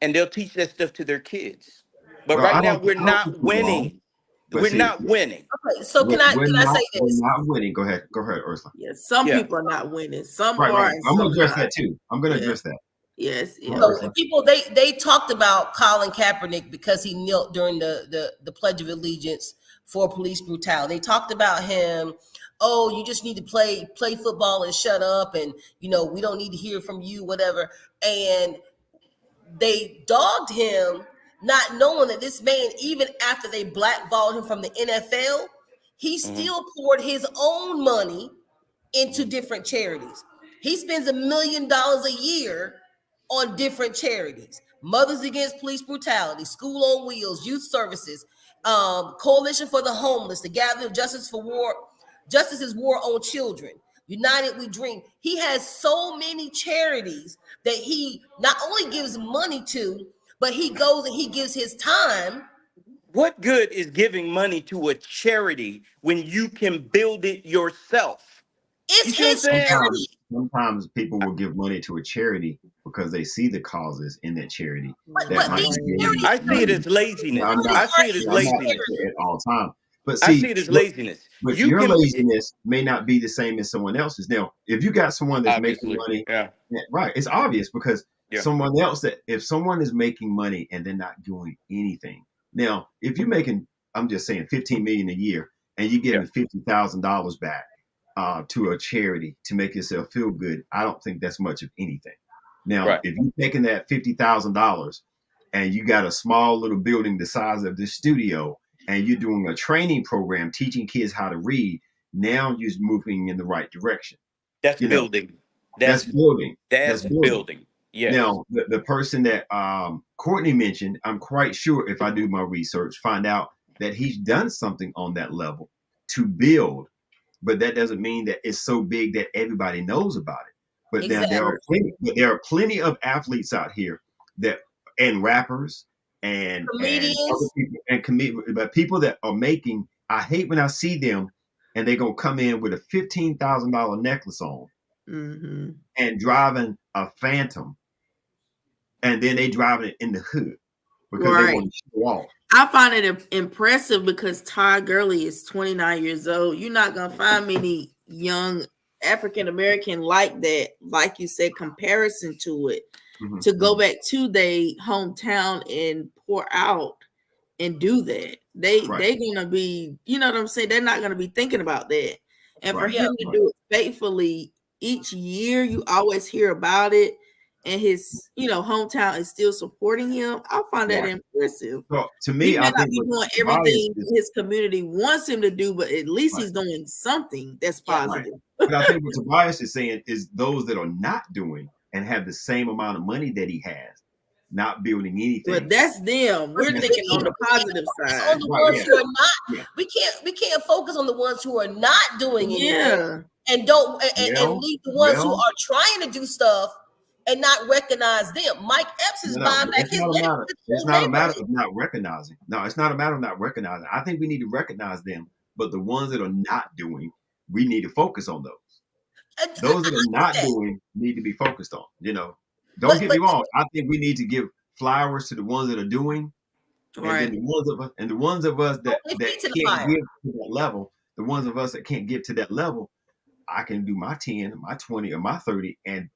and they'll teach that stuff to their kids. But Well, right I now, don't we're think not you're wrong, winning. but We're see, not winning. Okay, so can I say we're this? not winning. Go ahead, Ursula. Yeah, some Yeah. people are not winning. Some Right. are and I'm gonna some address not. that too. I'm gonna Yeah. address that. Yes, yeah. Well, So people they talked about Colin Kaepernick because he knelt during the Pledge of Allegiance for police brutality. They talked about him. Oh, you just need to play football and shut up, and we don't need to hear from you, whatever. And they dogged him, not knowing that this man, even after they blackballed him from the NFL, he still poured his own money into different charities. He spends $1 million a year on different charities: Mothers Against Police Brutality, School on Wheels, Youth Services, Coalition for the Homeless, the Gathering of Justice is War on Children, United We Dream. He has so many charities that he not only gives money to, but he goes and he gives his time. What good is giving money to a charity when you can build it yourself? It's You see what I'm his saying? charity. Sometimes people will give money to a charity because they see the causes in that charity that But might these be getting charities, I see it as laziness. I'm not. I see are it as I'm his not laziness. charity. at all time. But I see, see it as laziness. but You your can, laziness may not be the same as someone else's. Now, if you got someone that's making obviously, money, yeah, right, it's obvious because yeah. someone else that if someone is making money and they're not doing anything. Now, if you're making, I'm just saying, 15 million a year, and you're giving $50,000 back to a charity to make yourself feel good, I don't think that's much of anything. Now, Right. if you're taking that $50,000 and you got a small little building the size of this studio, and you're doing a training program teaching kids how to read, now you're moving in the right direction. That's You know, building. that's building. That's building. Yes. Now, the person that Courtney mentioned, I'm quite sure if I do my research, find out that he's done something on that level to build, but that doesn't mean that it's so big that everybody knows about it. But now Exactly. there are plenty of athletes out here that and rappers and other Comedians. people and but people that are making. I hate when I see them and they're gonna come in with a $15,000 necklace on and driving a Phantom, and then they driving it in the hood because they want to show off. I find it impressive because Todd Gurley is 29 years old. You're not gonna find many young African American like that, like you said, comparison to it, to go back to their hometown and pour out and do that. They're gonna be, you know what I'm saying? They're not gonna be thinking about that. And for him to do it faithfully each year, you always hear about it, and his hometown is still supporting him. I find that impressive. So to me, He may I not think be doing everything his community wants him to do, but at least he's doing something that's positive. But I think what Tobias is saying is those that are not doing and have the same amount of money that he has, not building anything. But that's them. We're thinking on the positive side. On the ones who are not, we can't focus on the ones who are not doing anything, and don't and leave the ones who are trying to do stuff and not recognize them. Mike Epps is buying back his neighborhood. It's not a matter of not recognizing. No, it's not a matter of not recognizing. I think we need to recognize them, but the ones that are not doing, we need to focus on those. Those that are not doing need to be focused on. Don't get me wrong. I think we need to give flowers to the ones that are doing, and then the ones of us that can't give to that level, the ones of us that can't get to that level, I can do my 10, my 20, or my 30, and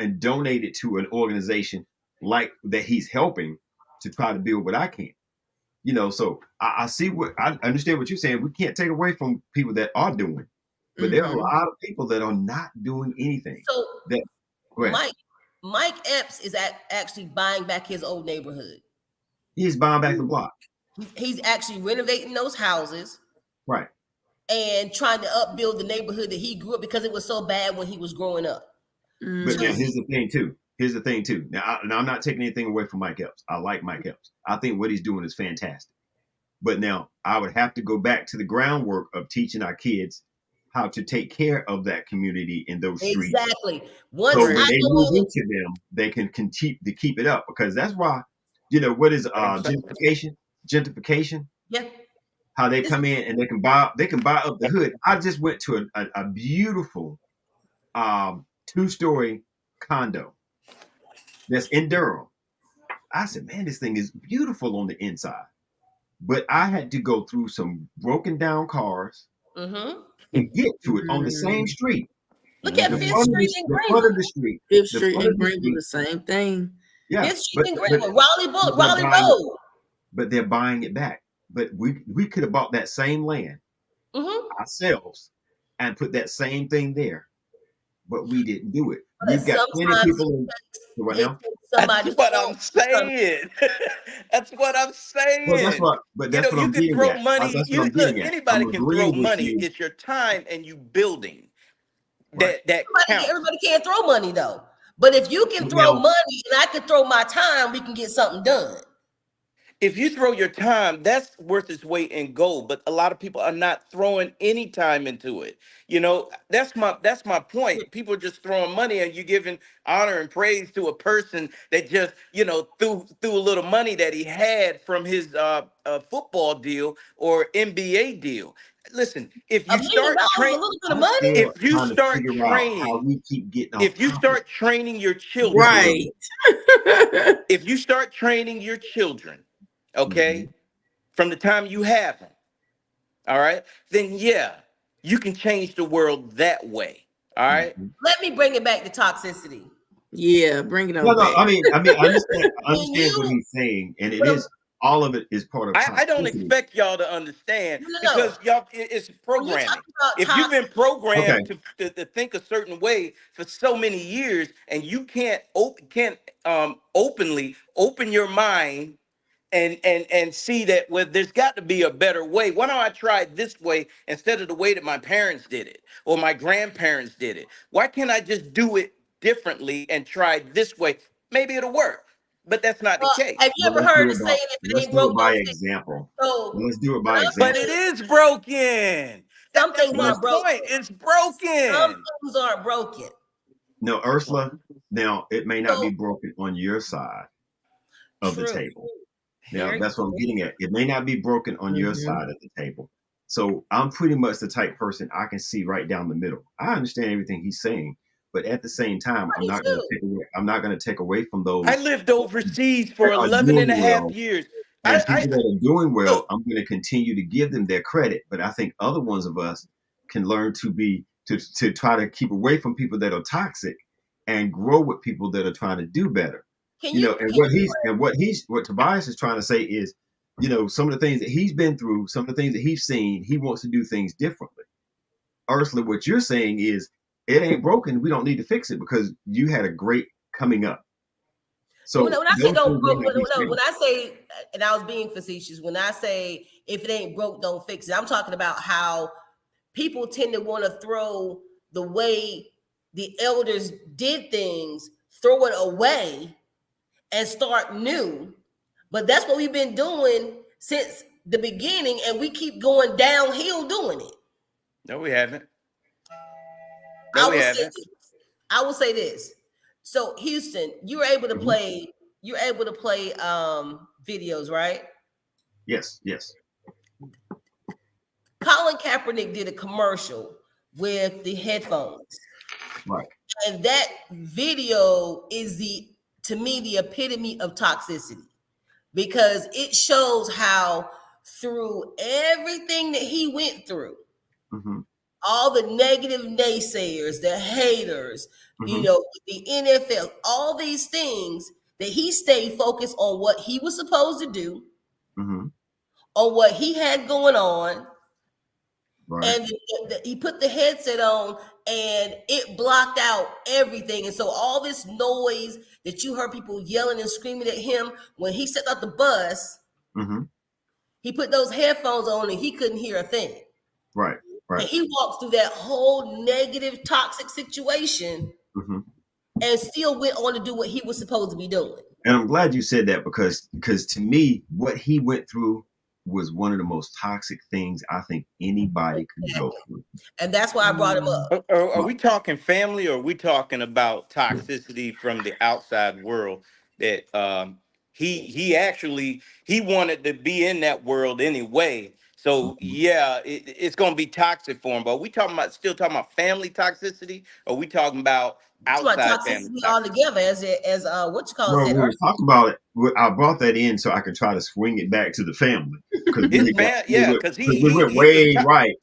and donate it to an organization like that he's helping to try to build what I can. So I see I understand what you're saying. We can't take away from people that are doing, but there are a lot of people that are not doing anything. So go ahead. Mike Epps is actually buying back his old neighborhood. He's buying back the block. He's actually renovating those houses. Right. And trying to upbuild the neighborhood that he grew up because it was so bad when he was growing up. But now here's the thing too. Now I'm not taking anything away from Mike Epps. I like Mike Epps. I think what he's doing is fantastic. But now I would have to go back to the groundwork of teaching our kids how to take care of that community in those streets. Exactly. So when they move into them, they can continue to keep it up, because that's why, what is gentrification? Gentrification. Yeah. How they come in and they can buy up the hood. I just went to a beautiful 2-story condo that's in Durham. I said, man, this thing is beautiful on the inside. But I had to go through some broken down cars and get to it on the same street. Look at Fifth Street in Greenville. The front of the street. Fifth Street in Greenville, the same thing. Yeah. Fifth Street in Greenville, Raleigh Road. But they're buying it back. But we could have bought that same land ourselves and put that same thing there. But we didn't do it. We've got plenty of people right now. That's what I'm saying. That's what I'm saying. Well, that's what I'm getting at. Money. Anybody can throw money. It's your time and you building. Right. That everybody can't throw money though. But if you can throw money and I can throw my time, we can get something done. If you throw your time, that's worth its weight in gold. But a lot of people are not throwing any time into it. That's my point. People are just throwing money, and you're giving honor and praise to a person that just, threw a little money that he had from his football deal or NBA deal. Listen, if you start training, your children, right? If you start training your children, okay, from the time you have them, all right, then you can change the world that way. All right. Let me bring it back to toxicity. Yeah, bring it on. No, I mean, I understand what he's saying, and all of it is part of toxicity. I don't expect y'all to understand because y'all, it's programming. If you've been programmed to think a certain way for so many years, and you can't openly open your mind and see that there's got to be a better way. Why don't I try it this way instead of the way that my parents did it or my grandparents did it? Why can't I just do it differently and try this way? Maybe it'll work, but that's not the case. Have you ever heard of saying if it ain't broke, by example? Let's do it by example. But it is broken. Some things aren't broken. It's broken. Some things aren't broken. No, Ursula. Now it may not be broken on your side of the table. Now, that's what I'm getting at. It may not be broken on your side of the table. So I'm pretty much the type person I can see right down the middle. I understand everything he's saying, but at the same time, I'm not going to take away from those. I lived overseas for 11 and a half years. And people that are doing well, I'm going to continue to give them their credit. But I think other ones of us can learn to try to keep away from people that are toxic and grow with people that are trying to do better. What Tobias is trying to say is, some of the things that he's been through, some of the things that he's seen, he wants to do things differently. Ursula, what you're saying is, it ain't broken. We don't need to fix it because you had a great coming up. So when I say don't broke, when I say, and I was being facetious, when I say if it ain't broke, don't fix it, I'm talking about how people tend to want to throw the way the elders did things, throw it away and start new. But that's what we've been doing since the beginning, and we keep going downhill doing it. No, we haven't. I will say this. So Houston, you're able to play videos, right? Yes. Colin Kaepernick did a commercial with the headphones. Right. And that video is to me, the epitome of toxicity, because it shows how through everything that he went through, all the negative naysayers, the haters, you know, the NFL, all these things, that he stayed focused on what he was supposed to do, on what he had going on. Right. And he put the headset on and it blocked out everything. And so all this noise that you heard people yelling and screaming at him when he stepped out the bus, he put those headphones on and he couldn't hear a thing. Right. Right. And he walked through that whole negative, toxic situation and still went on to do what he was supposed to be doing. And I'm glad you said that, because to me, what he went through was one of the most toxic things I think anybody could go through. And that's why I brought him up. Are we talking family, or are we talking about toxicity from the outside world that he wanted to be in that world anyway? So yeah, it's going to be toxic for him. But are we still talking about family toxicity? Or are we talking about outside family toxicity altogether, as what you call it? Well, we were talking about it. I brought that in so I could try to swing it back to the family, because we went way right.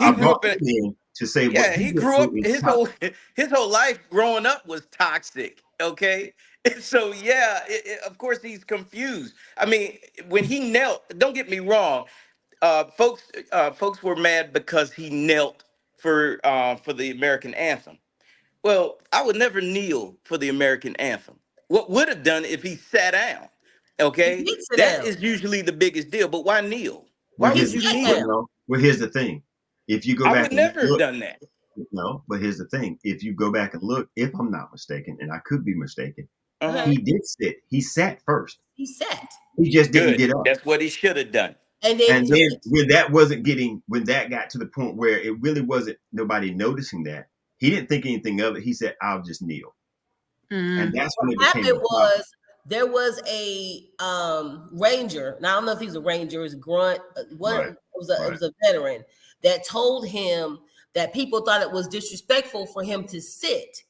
I brought it in to say what he grew up. His whole life growing up was toxic. Okay. So yeah, of course he's confused. I mean, when he knelt, don't get me wrong, folks were mad because he knelt for the American anthem. Well, I would never kneel for the American anthem. What would have done if he sat down? Okay, that is usually the biggest deal. But why kneel? Why would you kneel? Well, here's the thing: if you go back, I would never have done that. No, but here's the thing: if you go back and look, if I'm not mistaken, and I could be mistaken, he did sit. He sat first. He sat. He just didn't get up. That's what he should have done. And then when that got to the point where it really wasn't nobody noticing that, he didn't think anything of it. He said, "I'll just kneel." And that's when it happened. There was a ranger. Now I don't know if he's a ranger, is a grunt. It was a veteran that told him that people thought it was disrespectful for him to sit.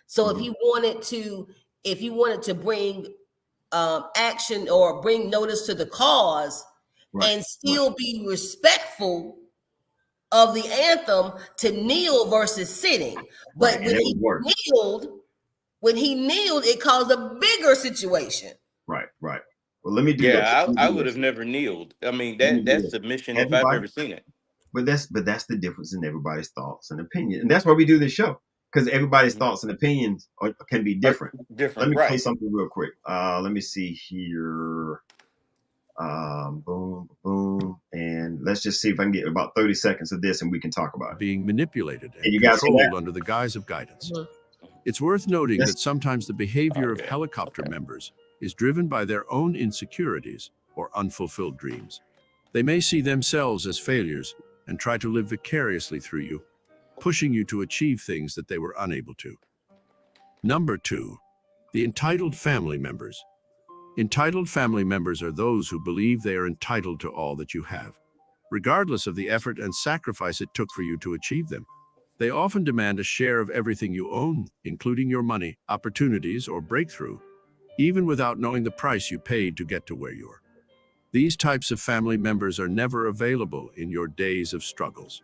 So if you wanted to bring action or bring notice to the cause and still be respectful of the anthem, to kneel versus sitting. But when he kneeled, it caused a bigger situation. Right. Well, let me do that. I would have never kneeled. I mean, that's submission if I've ever seen it. But that's the difference in everybody's thoughts and opinions. And that's why we do this show, because everybody's thoughts and opinions can be different. Let me play something real quick. Let me see here. Boom. And let's just see if I can get about 30 seconds of this and we can talk about it. Being manipulated and controlled under the guise of guidance. It's worth noting that sometimes the behavior of helicopter members is driven by their own insecurities or unfulfilled dreams. They may see themselves as failures and try to live vicariously through you, pushing you to achieve things that they were unable to. Number 2, the entitled family members. Entitled family members are those who believe they are entitled to all that you have, regardless of the effort and sacrifice it took for you to achieve them. They often demand a share of everything you own, including your money, opportunities, or breakthrough, even without knowing the price you paid to get to where you are. These types of family members are never available in your days of struggles.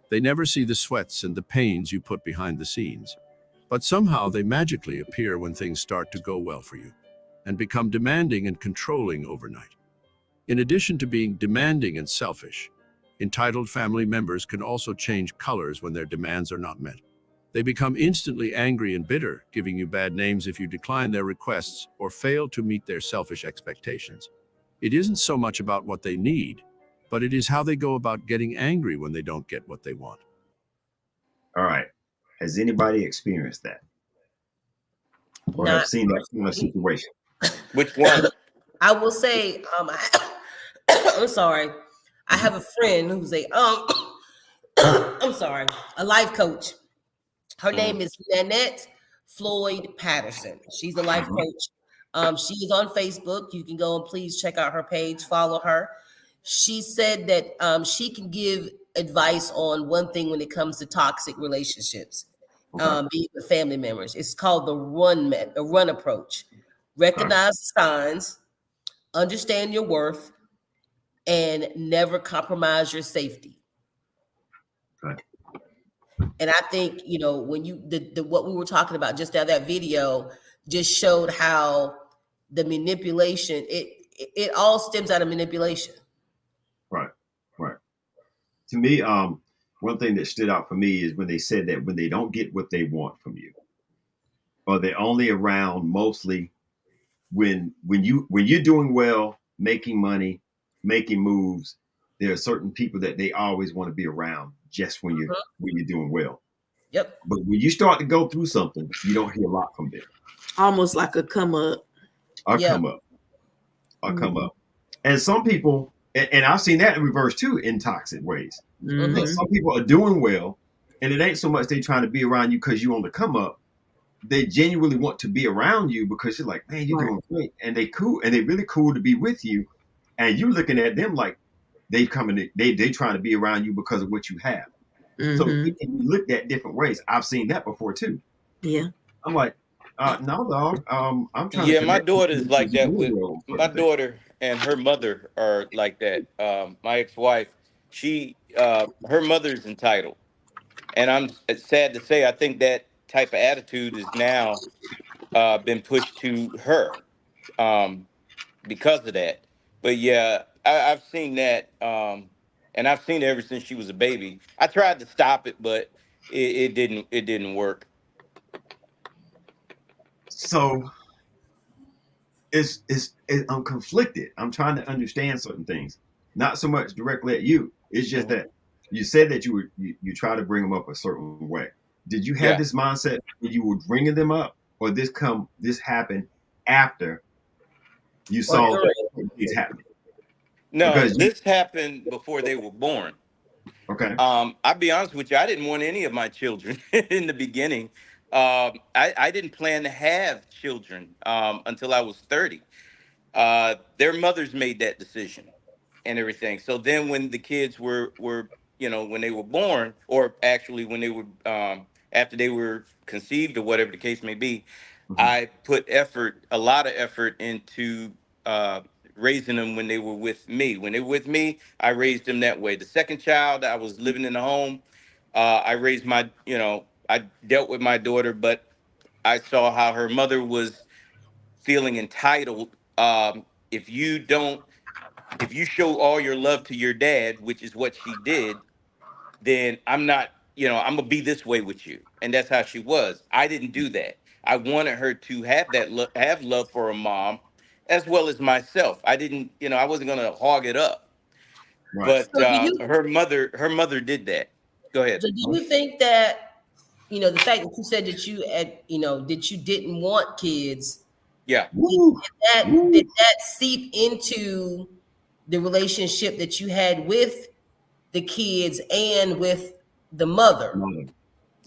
They never see the sweats and the pains you put behind the scenes, but somehow they magically appear when things start to go well for you and become demanding and controlling overnight. In addition to being demanding and selfish, entitled family members can also change colors when their demands are not met. They become instantly angry and bitter, giving you bad names if you decline their requests or fail to meet their selfish expectations. It isn't so much about what they need, but it is how they go about getting angry when they don't get what they want. All right. Has anybody experienced that? Or have seen that kind of situation? Which one? I will say, I'm sorry. I have a friend who's a life coach. Her name is Nanette Floyd Patterson. She's a life coach. She is on Facebook. You can go and please check out her page, follow her. She said that she can give advice on one thing when it comes to toxic relationships, being with family members. It's called the run approach. Recognize the signs, understand your worth, and never compromise your safety. Right. And I think, you know, when you the what we were talking about just now, that video just showed how the manipulation, it all stems out of manipulation. Right. To me, one thing that stood out for me is when they said that when they don't get what they want from you, or they're only around mostly when you're doing well, making money, making moves. There are certain people that they always want to be around just when you're doing well. Yep. But when you start to go through something, you don't hear a lot from them. Almost like a come up. Come up. And some people, and I've seen that in reverse too, in toxic ways. That some people are doing well, and it ain't so much they trying to be around you because you on the come up. They genuinely want to be around you because you're like, man, you're doing great, and they cool, and they really cool to be with you, and you looking at them like they trying to be around you because of what you have. So it can be looked at different ways. I've seen that before too. Yeah. I'm like, no, dog. I'm trying. Yeah, to my daughter's like that. With my thing. daughter and her mother are like that. My ex-wife, her mother's entitled, and I'm sad to say, I think that type of attitude is now been pushed to her because of that. But yeah, I've seen that, and I've seen it ever since she was a baby. I tried to stop it, but it didn't. It didn't work. So I'm conflicted. I'm trying to understand certain things, not so much directly at you. It's just that you said that you try to bring them up a certain way. Did you have this mindset when you were bringing them up, or this happened after you saw things happening? No, this happened before they were born. Okay. I'll be honest with you. I didn't want any of my children in the beginning. I didn't plan to have children until I was 30. Their mothers made that decision and everything. So then when the kids were when they were born, or actually when they were after they were conceived or whatever the case may be, I put a lot of effort into raising them when they were with me. When they were with me, I raised them that way. The second child, I was living in the home. I raised I dealt with my daughter, but I saw how her mother was feeling entitled. If you don't, if you show all your love to your dad, which is what she did, then I'm not, I'm gonna be this way with you. And that's how she was. I didn't do that. I wanted her to have have love for her mom as well as myself. I didn't, I wasn't gonna hog it up. Right. But her mother did that. Go ahead. So do you think that, the fact that you said that that you didn't want kids, Yeah. did that seep into the relationship that you had with the kids and with the mother?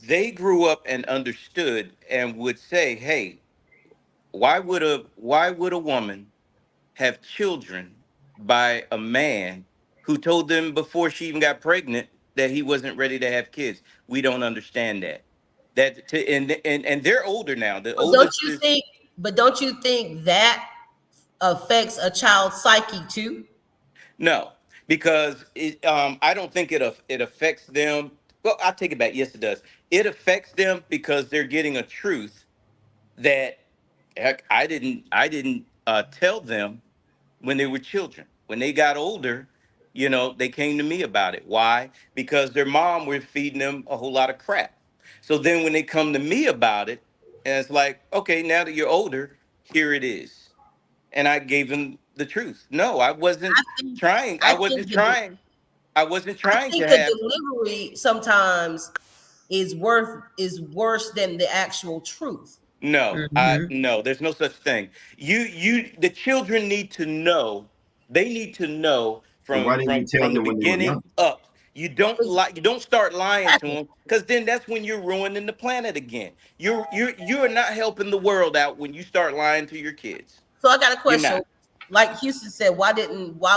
They grew up and understood and would say, hey, why would a woman have children by a man who told them before she even got pregnant that he wasn't ready to have kids? We don't understand that. And they're older now. The oldest is But don't you think that affects a child's psyche too? no, because I don't think it affects them. Well, I take it back. Yes, it does. It affects them because they're getting a truth that heck, I didn't tell them when they were children. When they got older, they came to me about it. Why? Because their mom was feeding them a whole lot of crap. So then when they come to me about it, and it's like, okay, now that you're older, here it is. And I gave them the truth. No, I wasn't trying. I wasn't trying. I wasn't I trying think to the have. delivery sometimes is worse than the actual truth. No, no, there's no such thing. The children need to know. They need to know So from why didn't you tell from the them when they were beginning young? up. You don't start lying to them, because then that's when you're ruining the planet again. You're not helping the world out when you start lying to your kids. So I got a You're question. not. Like Houston said, why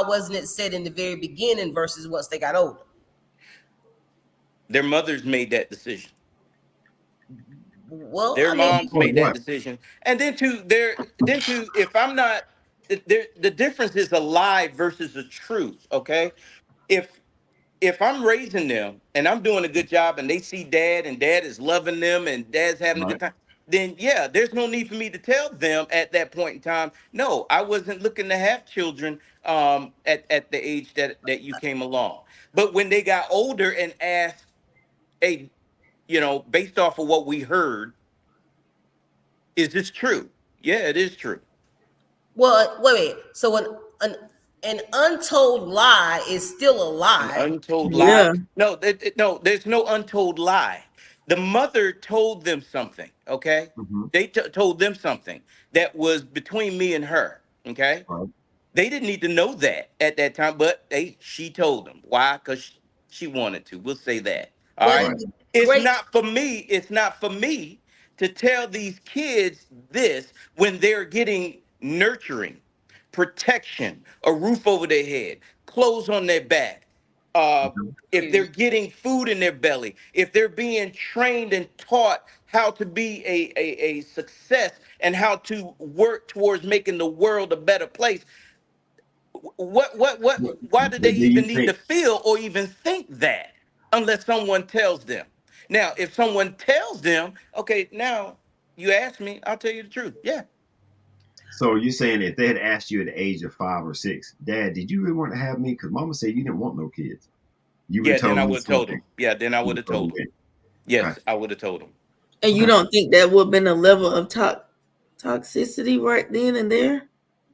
wasn't it said in the very beginning versus once they got older? Their mothers made that decision. Well, Their I mean, moms made that decision. And then if I'm not, the difference is a lie versus a truth. Okay. If I'm raising them and I'm doing a good job and they see dad and dad is loving them and dad's having a good time, then yeah, there's no need for me to tell them at that point in time, no, I wasn't looking to have children at the age that you came along. But when they got older and asked, hey, based off of what we heard, is this true? Yeah, it is true. well, wait. So an untold lie is still a An lie. untold lie. Yeah. No, no, there's no untold lie. The mother told them something, okay? Mm-hmm. They told them something that was between me and her, okay? Right. They didn't need to know that at that time, but she told them. Why? Because she wanted to. We'll say that. All But right. in the It's great, not for me. It's not for me to tell these kids this when they're getting nurturing, protection, a roof over their head, clothes on their back. If they're getting food in their belly, if they're being trained and taught how to be a success and how to work towards making the world a better place, why do they But do you even need to think feel or even think that unless someone tells them? Now, if someone tells them, okay, now you ask me, I'll tell you the truth. Yeah. so? You're saying if they had asked you at the age of 5 or 6, Dad, did you really want to have me? Because Mama said you didn't want no kids. You would Yeah, have then told I them would the have same told thing. them. Yeah, then I You would would have have told told them them. that. Yes, Okay. I would have told them. And you Okay. don't think that would have been a level of toxicity right then and there?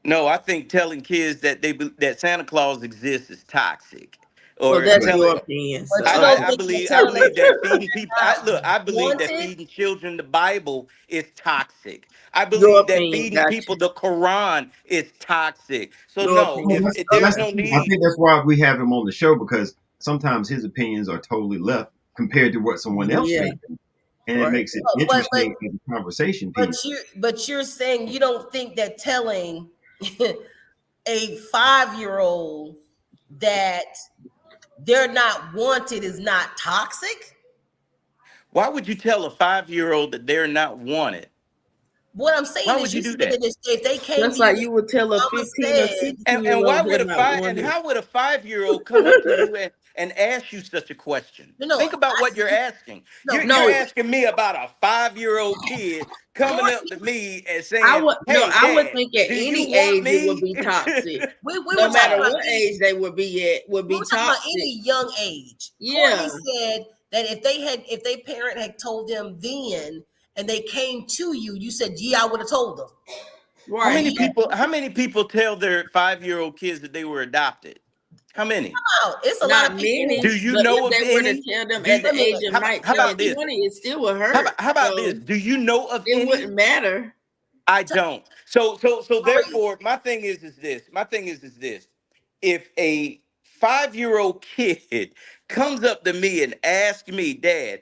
No, I think telling kids that that Santa Claus exists is toxic. Well, Or that's But your telling opinion. So but you but don't I think that believe telling that feeding people I believe that wanted. feeding children the Bible is toxic. I your believe that opinion, feeding got people you. the Quran is toxic. So Your no, well, opinion. if that's there's no I need. think that's why we have him on the show, because sometimes his opinions are totally left compared to what someone else Yeah, may think, and it right. makes it But interesting as a conversation piece. you're saying you don't think that telling a 5-year-old that they're not wanted is not toxic. Why would you tell a 5-year-old that they're not wanted? What I'm Why saying is, would you you do said that? that if they came to Just you, like you would tell a Mama 15 or said, 16 And year why old would they're a not five and wanted. how would a 5-year-old come up to you and ask you such a question? no, Think about what you're asking. no, You're No, asking me about a 5-year-old kid coming Corey, up to me and saying, "Hey, I would Dad, think at do you any want age it would me?" be toxic. we No were talking matter about what age they would be at, would we be were talking about toxic. any young age. Yeah. Courtney said that if their parent had told them then and they came to you, you said, yeah, I would have told them. How Right. many people tell their 5-year-old kids that they were adopted? How many? Wow, it's a lot Not of people. Do many, you but know if of they were to any? tell them Do at you, the I mean, age of how 19 about and this? 20, it still would How hurt. about, how about So this? Do you know of it any? wouldn't matter. I don't. So Corey, therefore, my thing is this. My thing is this. If a 5-year-old kid comes up to me and asks me, Dad,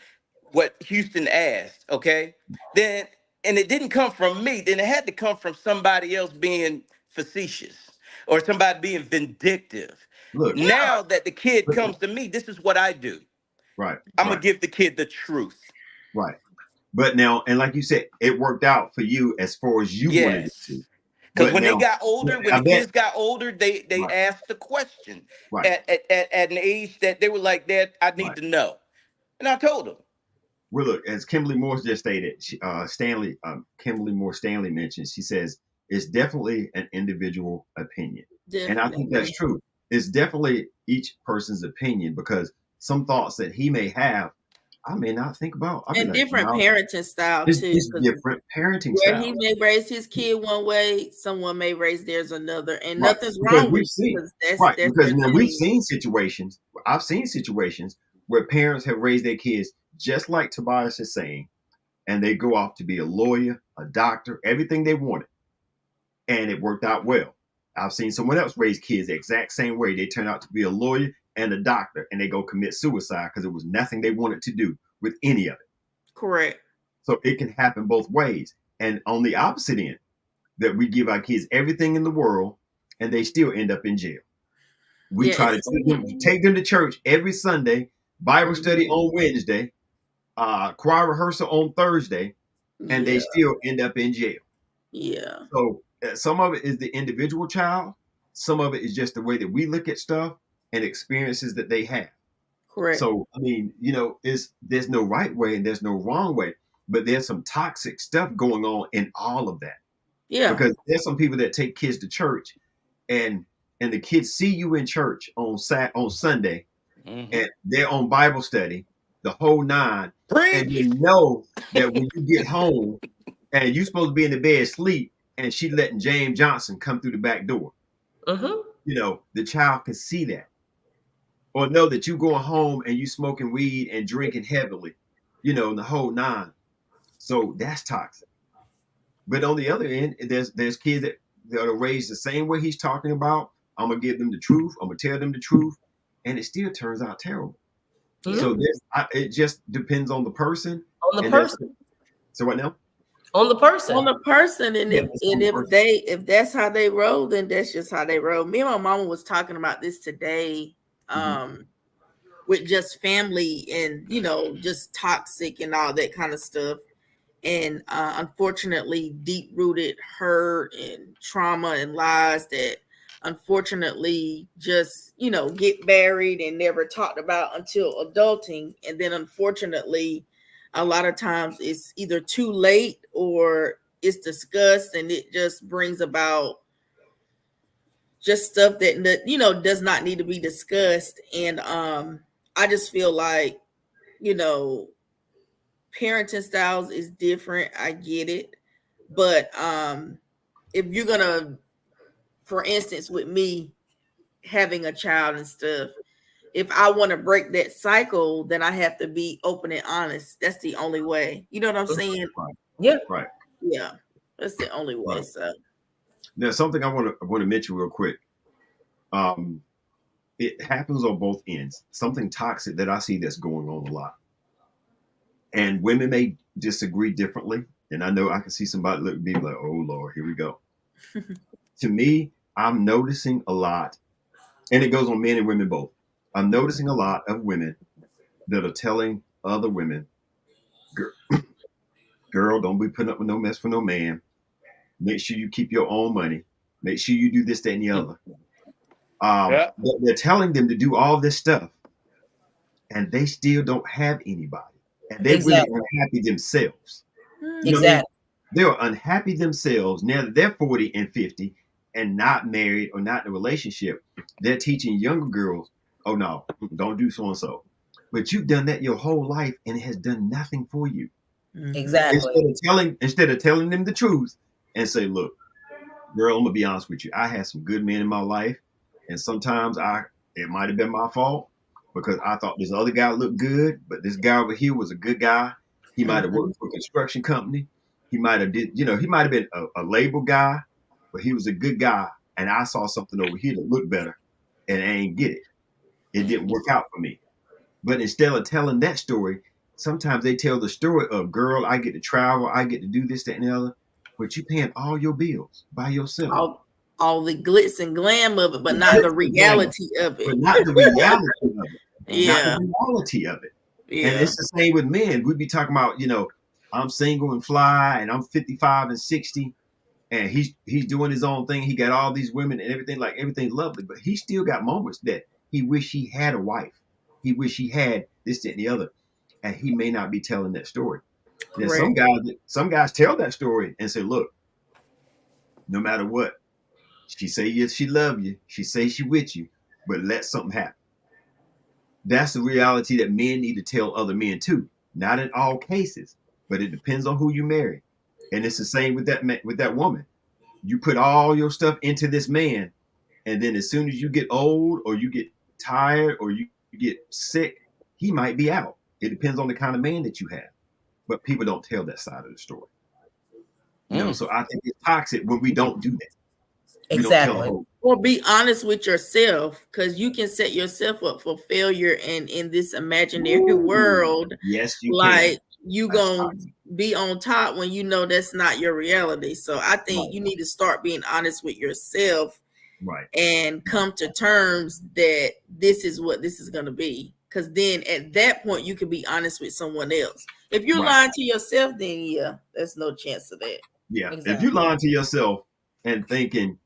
what Houston asked, okay, then and it didn't come from me, then it had to come from somebody else being facetious or somebody being vindictive. Look, yeah, Now that the kid but- comes to me, this is what I do. right, I'm gonna right, give the kid the truth. right. But now, and like you said, it worked out for you as far as you wanted it Yes. to. Because But when they now, got older, when I the bet, kids got older, they right, asked the question right, at an age that they were like, Dad, I need right. to know. And I told them. Well, look, as Kimberly Moore just stated, Kimberly Moore Stanley mentioned, she says it's definitely an individual opinion, and I think that's Definitely. true. It's definitely each person's opinion, because some thoughts that he may have, I may not think about. I'll be And like, different no, parenting style too. it's 'Cause different parenting where he styles. may raise his kid one way, someone may raise theirs another. And Right. nothing's Because wrong with we've it seen, because that's right. Because their now we've thing. seen situations, I've seen situations where parents have raised their kids just like Tobias is saying, and they go off to be a lawyer, a doctor, everything they wanted. And it worked out well. I've seen someone else raise kids the exact same way. They turn out to be a lawyer and a doctor, and they go commit suicide because it was nothing they wanted to do with any of it. Correct. So it can happen both ways. And on the opposite end, that we give our kids everything in the world and they still end up in jail. We Yeah. try to take them to church every Sunday, Bible study on Wednesday, choir rehearsal on Thursday, and they still end up in jail. Yeah. So some of it is the individual child. Some of it is just the way that we look at stuff and experiences that they have. Correct. So, I mean, there's no right way and there's no wrong way, but there's some toxic stuff going on in all of that. Yeah. Because there's some people that take kids to church and the kids see you in church on Sunday, and they're on Bible study, the whole nine. Preach. And you know that when you get home and you're supposed to be in the bed asleep, and she letting James Johnson come through the back door. The child can see that. Or know that you going home and you smoking weed and drinking heavily, the whole nine. So that's toxic. But on the other end, there's kids that are raised the same way he's talking about. I'm gonna give them the truth. I'm gonna tell them the truth, and it still turns out terrible. So it just depends on the person. So what now? On the person, and if that's how they roll, then that's just how they roll. Me and my mama was talking about this today, with just family and just toxic and all that kind of stuff, and unfortunately deep-rooted hurt and trauma and lies that unfortunately just get buried and never talked about until adulting, and then unfortunately a lot of times it's either too late or it's discussed, and it just brings about just stuff that does not need to be discussed. And I just feel like parenting styles is different. I get it, but if you're gonna, for instance, with me having a child and stuff, if I want to break that cycle, then I have to be open and honest. That's the only way. You know what I'm saying? Right. Yeah. Right. Yeah. That's the only way. Right. So now, something I want to mention real quick. It happens on both ends. Something toxic that I see that's going on a lot. And women may disagree differently. And I know I can see somebody look at me like, oh Lord, here we go. To me, I'm noticing a lot, and it goes on men and women both. I'm noticing a lot of women that are telling other women, girl, don't be putting up with no mess for no man. Make sure you keep your own money. Make sure you do this, that, and the other. They're telling them to do all this stuff, and they still don't have anybody. And they're really unhappy themselves. Exactly. They're unhappy themselves now that they're 40 and 50 and not married or not in a relationship. They're teaching younger girls, oh no, don't do so and so. But you've done that your whole life and it has done nothing for you. Exactly. Instead of telling them the truth and say, look, girl, I'm gonna be honest with you. I had some good men in my life, and sometimes it might have been my fault because I thought this other guy looked good, but this guy over here was a good guy. He might have worked for a construction company. He might have he might have been a label guy, but he was a good guy. And I saw something over here that looked better, and I ain't get it. It didn't work out for me. But instead of telling that story, sometimes they tell the story of, girl, I get to travel, I get to do this, that, and the other, but you paying all your bills by yourself. All the glitz and glam of it, but not the reality of it. But not the reality of it. Yeah. Not the reality of it. Yeah. And it's the same with men. We'd be talking about, I'm single and fly, and I'm 55 and 60, and he's doing his own thing. He got all these women and everything, like everything's lovely, but he still got moments that he wish he had a wife. He wish he had this, that, and the other, and he may not be telling that story. Now, some guys tell that story and say, look, no matter what, she say yes, she love you. She say she with you, but let something happen. That's the reality that men need to tell other men too. Not in all cases, but it depends on who you marry. And it's the same with that woman. You put all your stuff into this man, and then as soon as you get old or you get tired or you get sick, he might be out. It depends on the kind of man that you have. But people don't tell that side of the story. So I think it's toxic when we don't do that. Exactly. Or be honest with yourself, because you can set yourself up for failure and in this imaginary world. Yes, you like you gonna be on top when you know that's not your reality. So I think you need to start being honest with yourself, right, and come to terms that this is what this is gonna be. Because then at that point, you can be honest with someone else. If you're Right. lying to yourself, then yeah, there's no chance of that. Yeah. Exactly. If you lying to yourself and thinking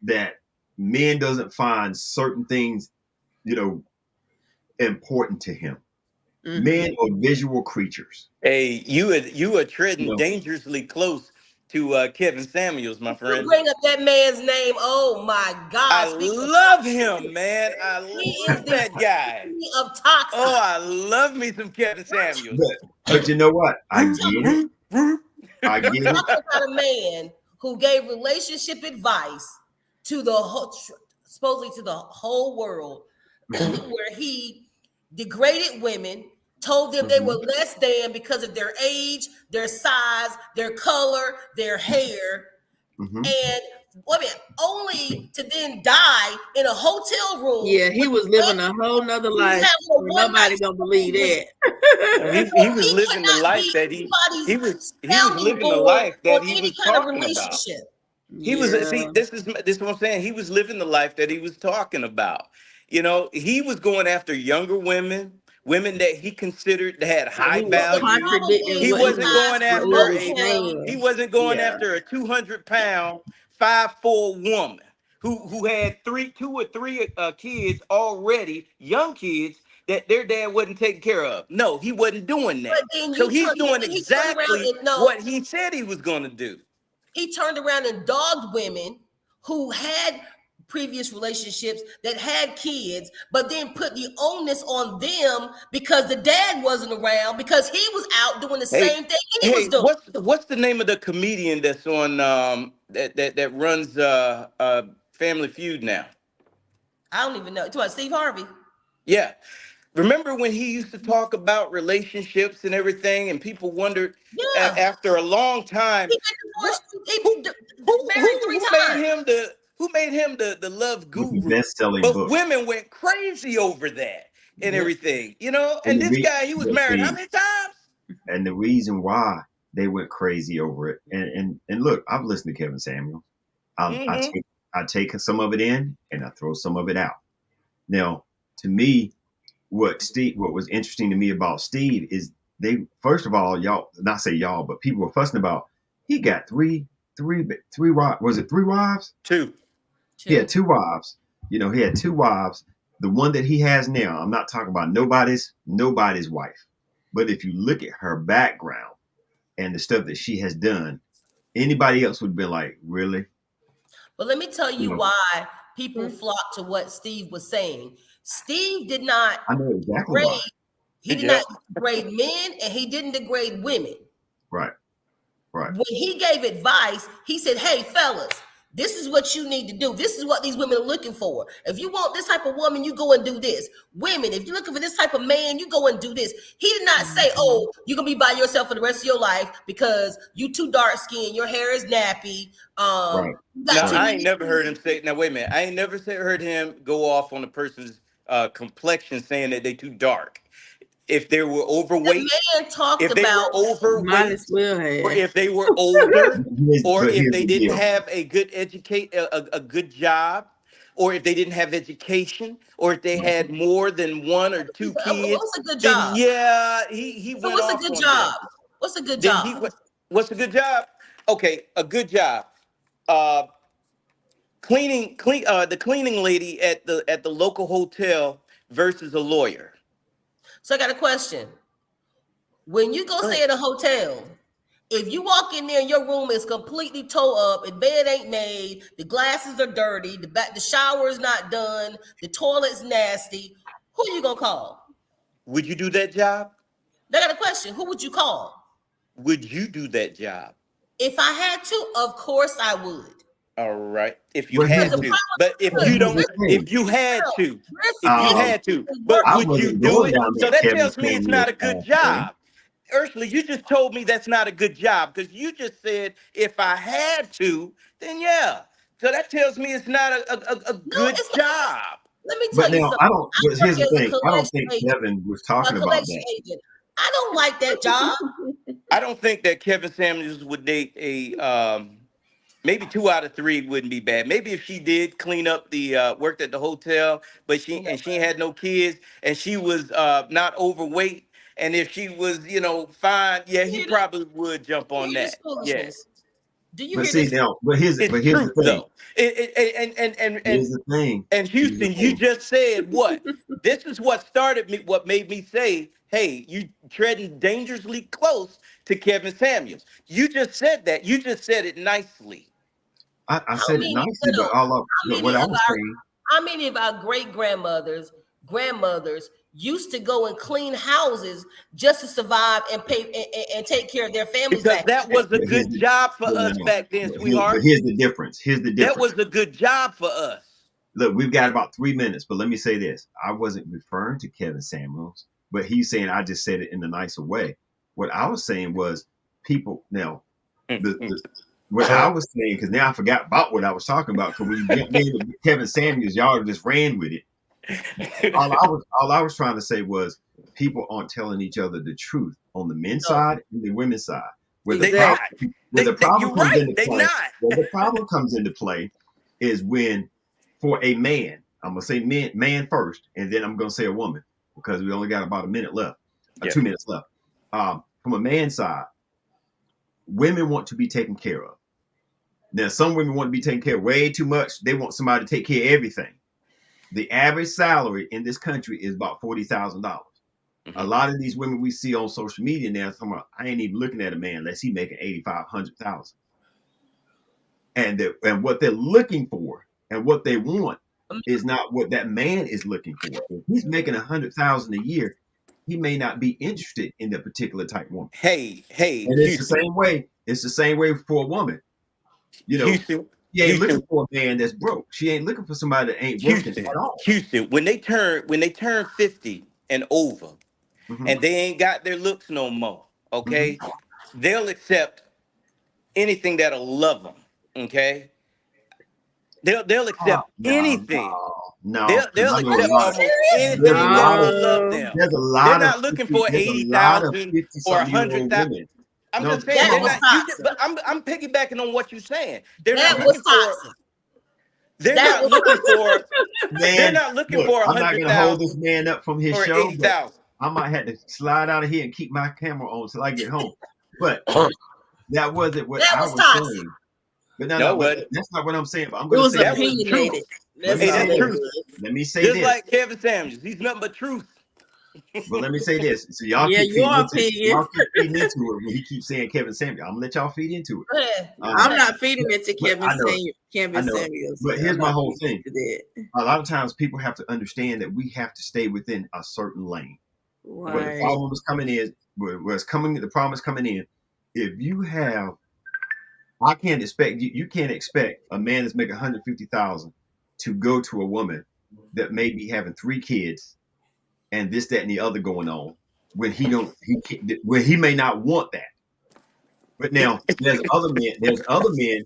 that men doesn't find certain things, important to him. Mhm. Men are visual creatures. Hey, you are treading You know. dangerously close to Kevin Samuels, my You friend. bring up that man's name. Oh my God! I love him, man. I He is love the that guy. epitome of toxic. Oh, I love me some Kevin Samuels. But you know what? I get it. I get it. Talking about a man who gave relationship advice to the whole, supposedly to the whole world, where he degraded women, told them they were less than because of their age, their size, their color, their hair, and only to then die in a hotel room. Yeah, he was living a whole nother life. Nobody gonna believe that. He was living the life that he was living the life that he was talking about. He was this is what I'm saying. He was living the life that he was talking about. He was going after younger women that he considered that had high value. He wasn't going after a 200-pound 5'4" woman who had two or three kids already, young kids that their dad wasn't taking care of. No, he wasn't doing that. So he's doing exactly what he said he was going to do. He turned around and dogged women who had previous relationships that had kids, but then put the onus on them because the dad wasn't around, because he was out doing the same thing he was doing. What's the name of the comedian that's on that runs Family Feud now? I don't even know. It's what, Steve Harvey? Yeah. Remember when he used to talk about relationships and everything, and people wondered after a long time, who made him the love guru? Best-selling But book. women went crazy over that and everything, and this guy, he was married how many times? And the reason why they went crazy over it, and look, I've listened to Kevin Samuels. I take some of it in and I throw some of it out. Now, to me, what was interesting to me about Steve is first of all, y'all, not say y'all, but people were fussing about, he got three wives. Was it 3 wives? Two. He had 2 wives. He had 2 wives. The one that he has now, I'm not talking about nobody's wife. But if you look at her background and the stuff that she has done, anybody else would be like, really? But let me tell you why people flock to what Steve was saying. Steve did not degrade. He did not degrade men, and he didn't degrade women. Right. When he gave advice, he said, "Hey, fellas, this is what you need to do. This is what these women are looking for. If you want this type of woman, you go and do this. Women, if you're looking for this type of man, you go and do this." He did not say, "Oh, you're gonna be by yourself for the rest of your life because you too dark skinned, your hair is nappy." Now, I ain't never heard him say. Now, wait a minute. I ain't never heard him go off on a person's complexion, saying that they too dark. If they were overweight, if they were overweight, or if they were older, or if they didn't have a good a good job, or if they didn't have education, or if they had more than 1 or 2 kids, what's a good job? He went off. What's a good job? What's a good job? What's a good job? Okay, a good job. The cleaning lady at the local hotel versus a lawyer. So I got a question. When you go stay at a hotel, if you walk in there and your room is completely tore up, the bed ain't made, the glasses are dirty, the shower is not done, the toilet's nasty, who are you gonna call? Would you do that job? I got a question. Who would you call? Would you do that job? If I had to, of course I would. All right. If you had to, but if you don't, if you had to, but would you do it? So that tells me it's not a good job. Ursula, you just told me that's not a good job because you just said if I had to, then yeah. So that tells me it's not a good job. Let me tell you something. Here's the thing. I don't think Kevin was talking about that. I don't like that job. I don't think that Kevin Samuels would date a Maybe 2 out of 3 wouldn't be bad. Maybe if she did clean up the worked at the hotel, but she had no kids and she was not overweight, and if she was, fine, yeah, he probably would jump on This that. Yeah. foolishness. Do you But hear see this? now, It's but here's the truth thing. though. And Here's the thing. and Here's the Houston, you thing. just said what? This is what started me, what made me say, hey, you treading dangerously close to Kevin Samuels. You just said that. You just said it nicely. I How said it many nicely, but what I was saying. how many of our great grandmothers, grandmothers used to go and clean houses just to survive and pay and take care of their families Because back? that was a But here's good the job for no, no, us no. back then, But sweetheart. here's the difference. Here's the That difference. was a good job for us. Look, we've got about 3 minutes, but let me say this. I wasn't referring to Kevin Samuels, but he's saying I just said it in a nicer way. What I was saying was people now what I was saying, because now I forgot about what I was talking about. Because when you jumped in with Kevin Samuels, y'all just ran with it. All I was trying to say was people aren't telling each other the truth on the men's side and the women's side. Where the problem You're comes right. into They play, not. where the problem comes into play is when for a man, I'm gonna say man first, and then I'm gonna say a woman because we only got about a minute left, Yeah. 2 minutes left. From a man's side, women want to be taken care of. Now, some women want to be taken care of way too much. They want somebody to take care of everything. The average salary in this country is about $40,000. A lot of these women we see on social media now, talking about, I ain't even looking at a man unless he making 85, 100,000. And what they're looking for and what they want is not what that man is looking for. If he's making 100,000 a year, he may not be interested in the particular type woman. Hey, And it's the Houston. same way. It's the same way for a woman. Houston. She ain't looking for a man that's broke. She ain't looking for somebody that ain't working at all. Houston. When they turn 50 and over, and they ain't got their looks no more, okay? They'll accept anything that'll love them, okay? They'll accept anything. No. They'll I know a accept lot. almost There's a anything that lot of will love them. there's a They're lot of not looking 50, for there's a lot of 80,000 or 50-something-year-old 100,000. women. I'm No, just saying come they're on. not. But I'm piggybacking on what you're saying. They're not That Okay. was looking for. toxic. They're That not was looking for. They're Man, not looking look, for I'm not gonna hold this 100,000 man up from his or show, but 80,000. I might have to slide out of here and keep my camera on till I get home. But that wasn't what that I was was toxic. saying. But No, but what? that's not what I'm saying. But I'm It gonna was say That this. was opinionated. truth. Let That's me Hey, say all that's it this. truth. was. Let me say Just this. like Kevin Samuels, he's nothing but truth. But let me say this. So y'all Yeah, keep feeding your into it. opinion. Y'all keep feeding into it when he keeps saying Kevin Samuel. I'm gonna let y'all feed into it. Go ahead. I'm not feeding it to But I know, Kevin I know. Samuels. But I'm here's my not whole feeding thing. to that. A lot of times people have to understand that we have to stay within a certain lane. Where the Right. problem is coming in, where it's coming, the problem is coming in. If you have, I can't expect you can't expect a man that's making 150,000 to go to a woman that may be having 3 kids and this, that, and the other going on when when he may not want that. But now there's other men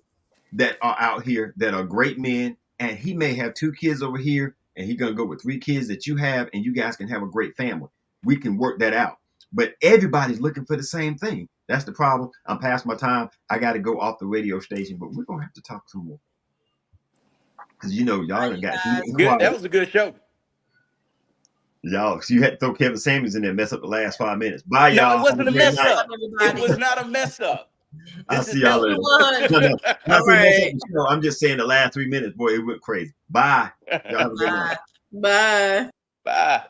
that are out here that are great men, and he may have 2 kids over here, and he's gonna go with 3 kids that you have, and you guys can have a great family. We can work that out. But everybody's looking for the same thing. That's the problem. I'm past my time. I got to go off the radio station, but we're gonna have to talk some more because y'all done got heated and Good. That quiet. was a good show. Y'all, so you had to throw Kevin Samuels in there, and mess up the last 5 minutes. Bye, No, y'all. it Have a wasn't a great mess night. up. It was not a mess up. I'll This is see y'all later. No, not All saying mess up right. the show. I'm just saying the last 3 minutes, boy, it went crazy. Bye. Y'all have a good night. Bye. Bye.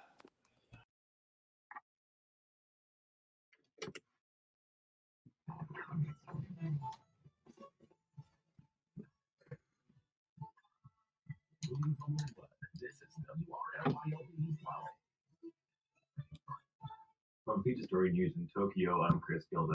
From Pizza Story News in Tokyo, I'm Chris Gilda.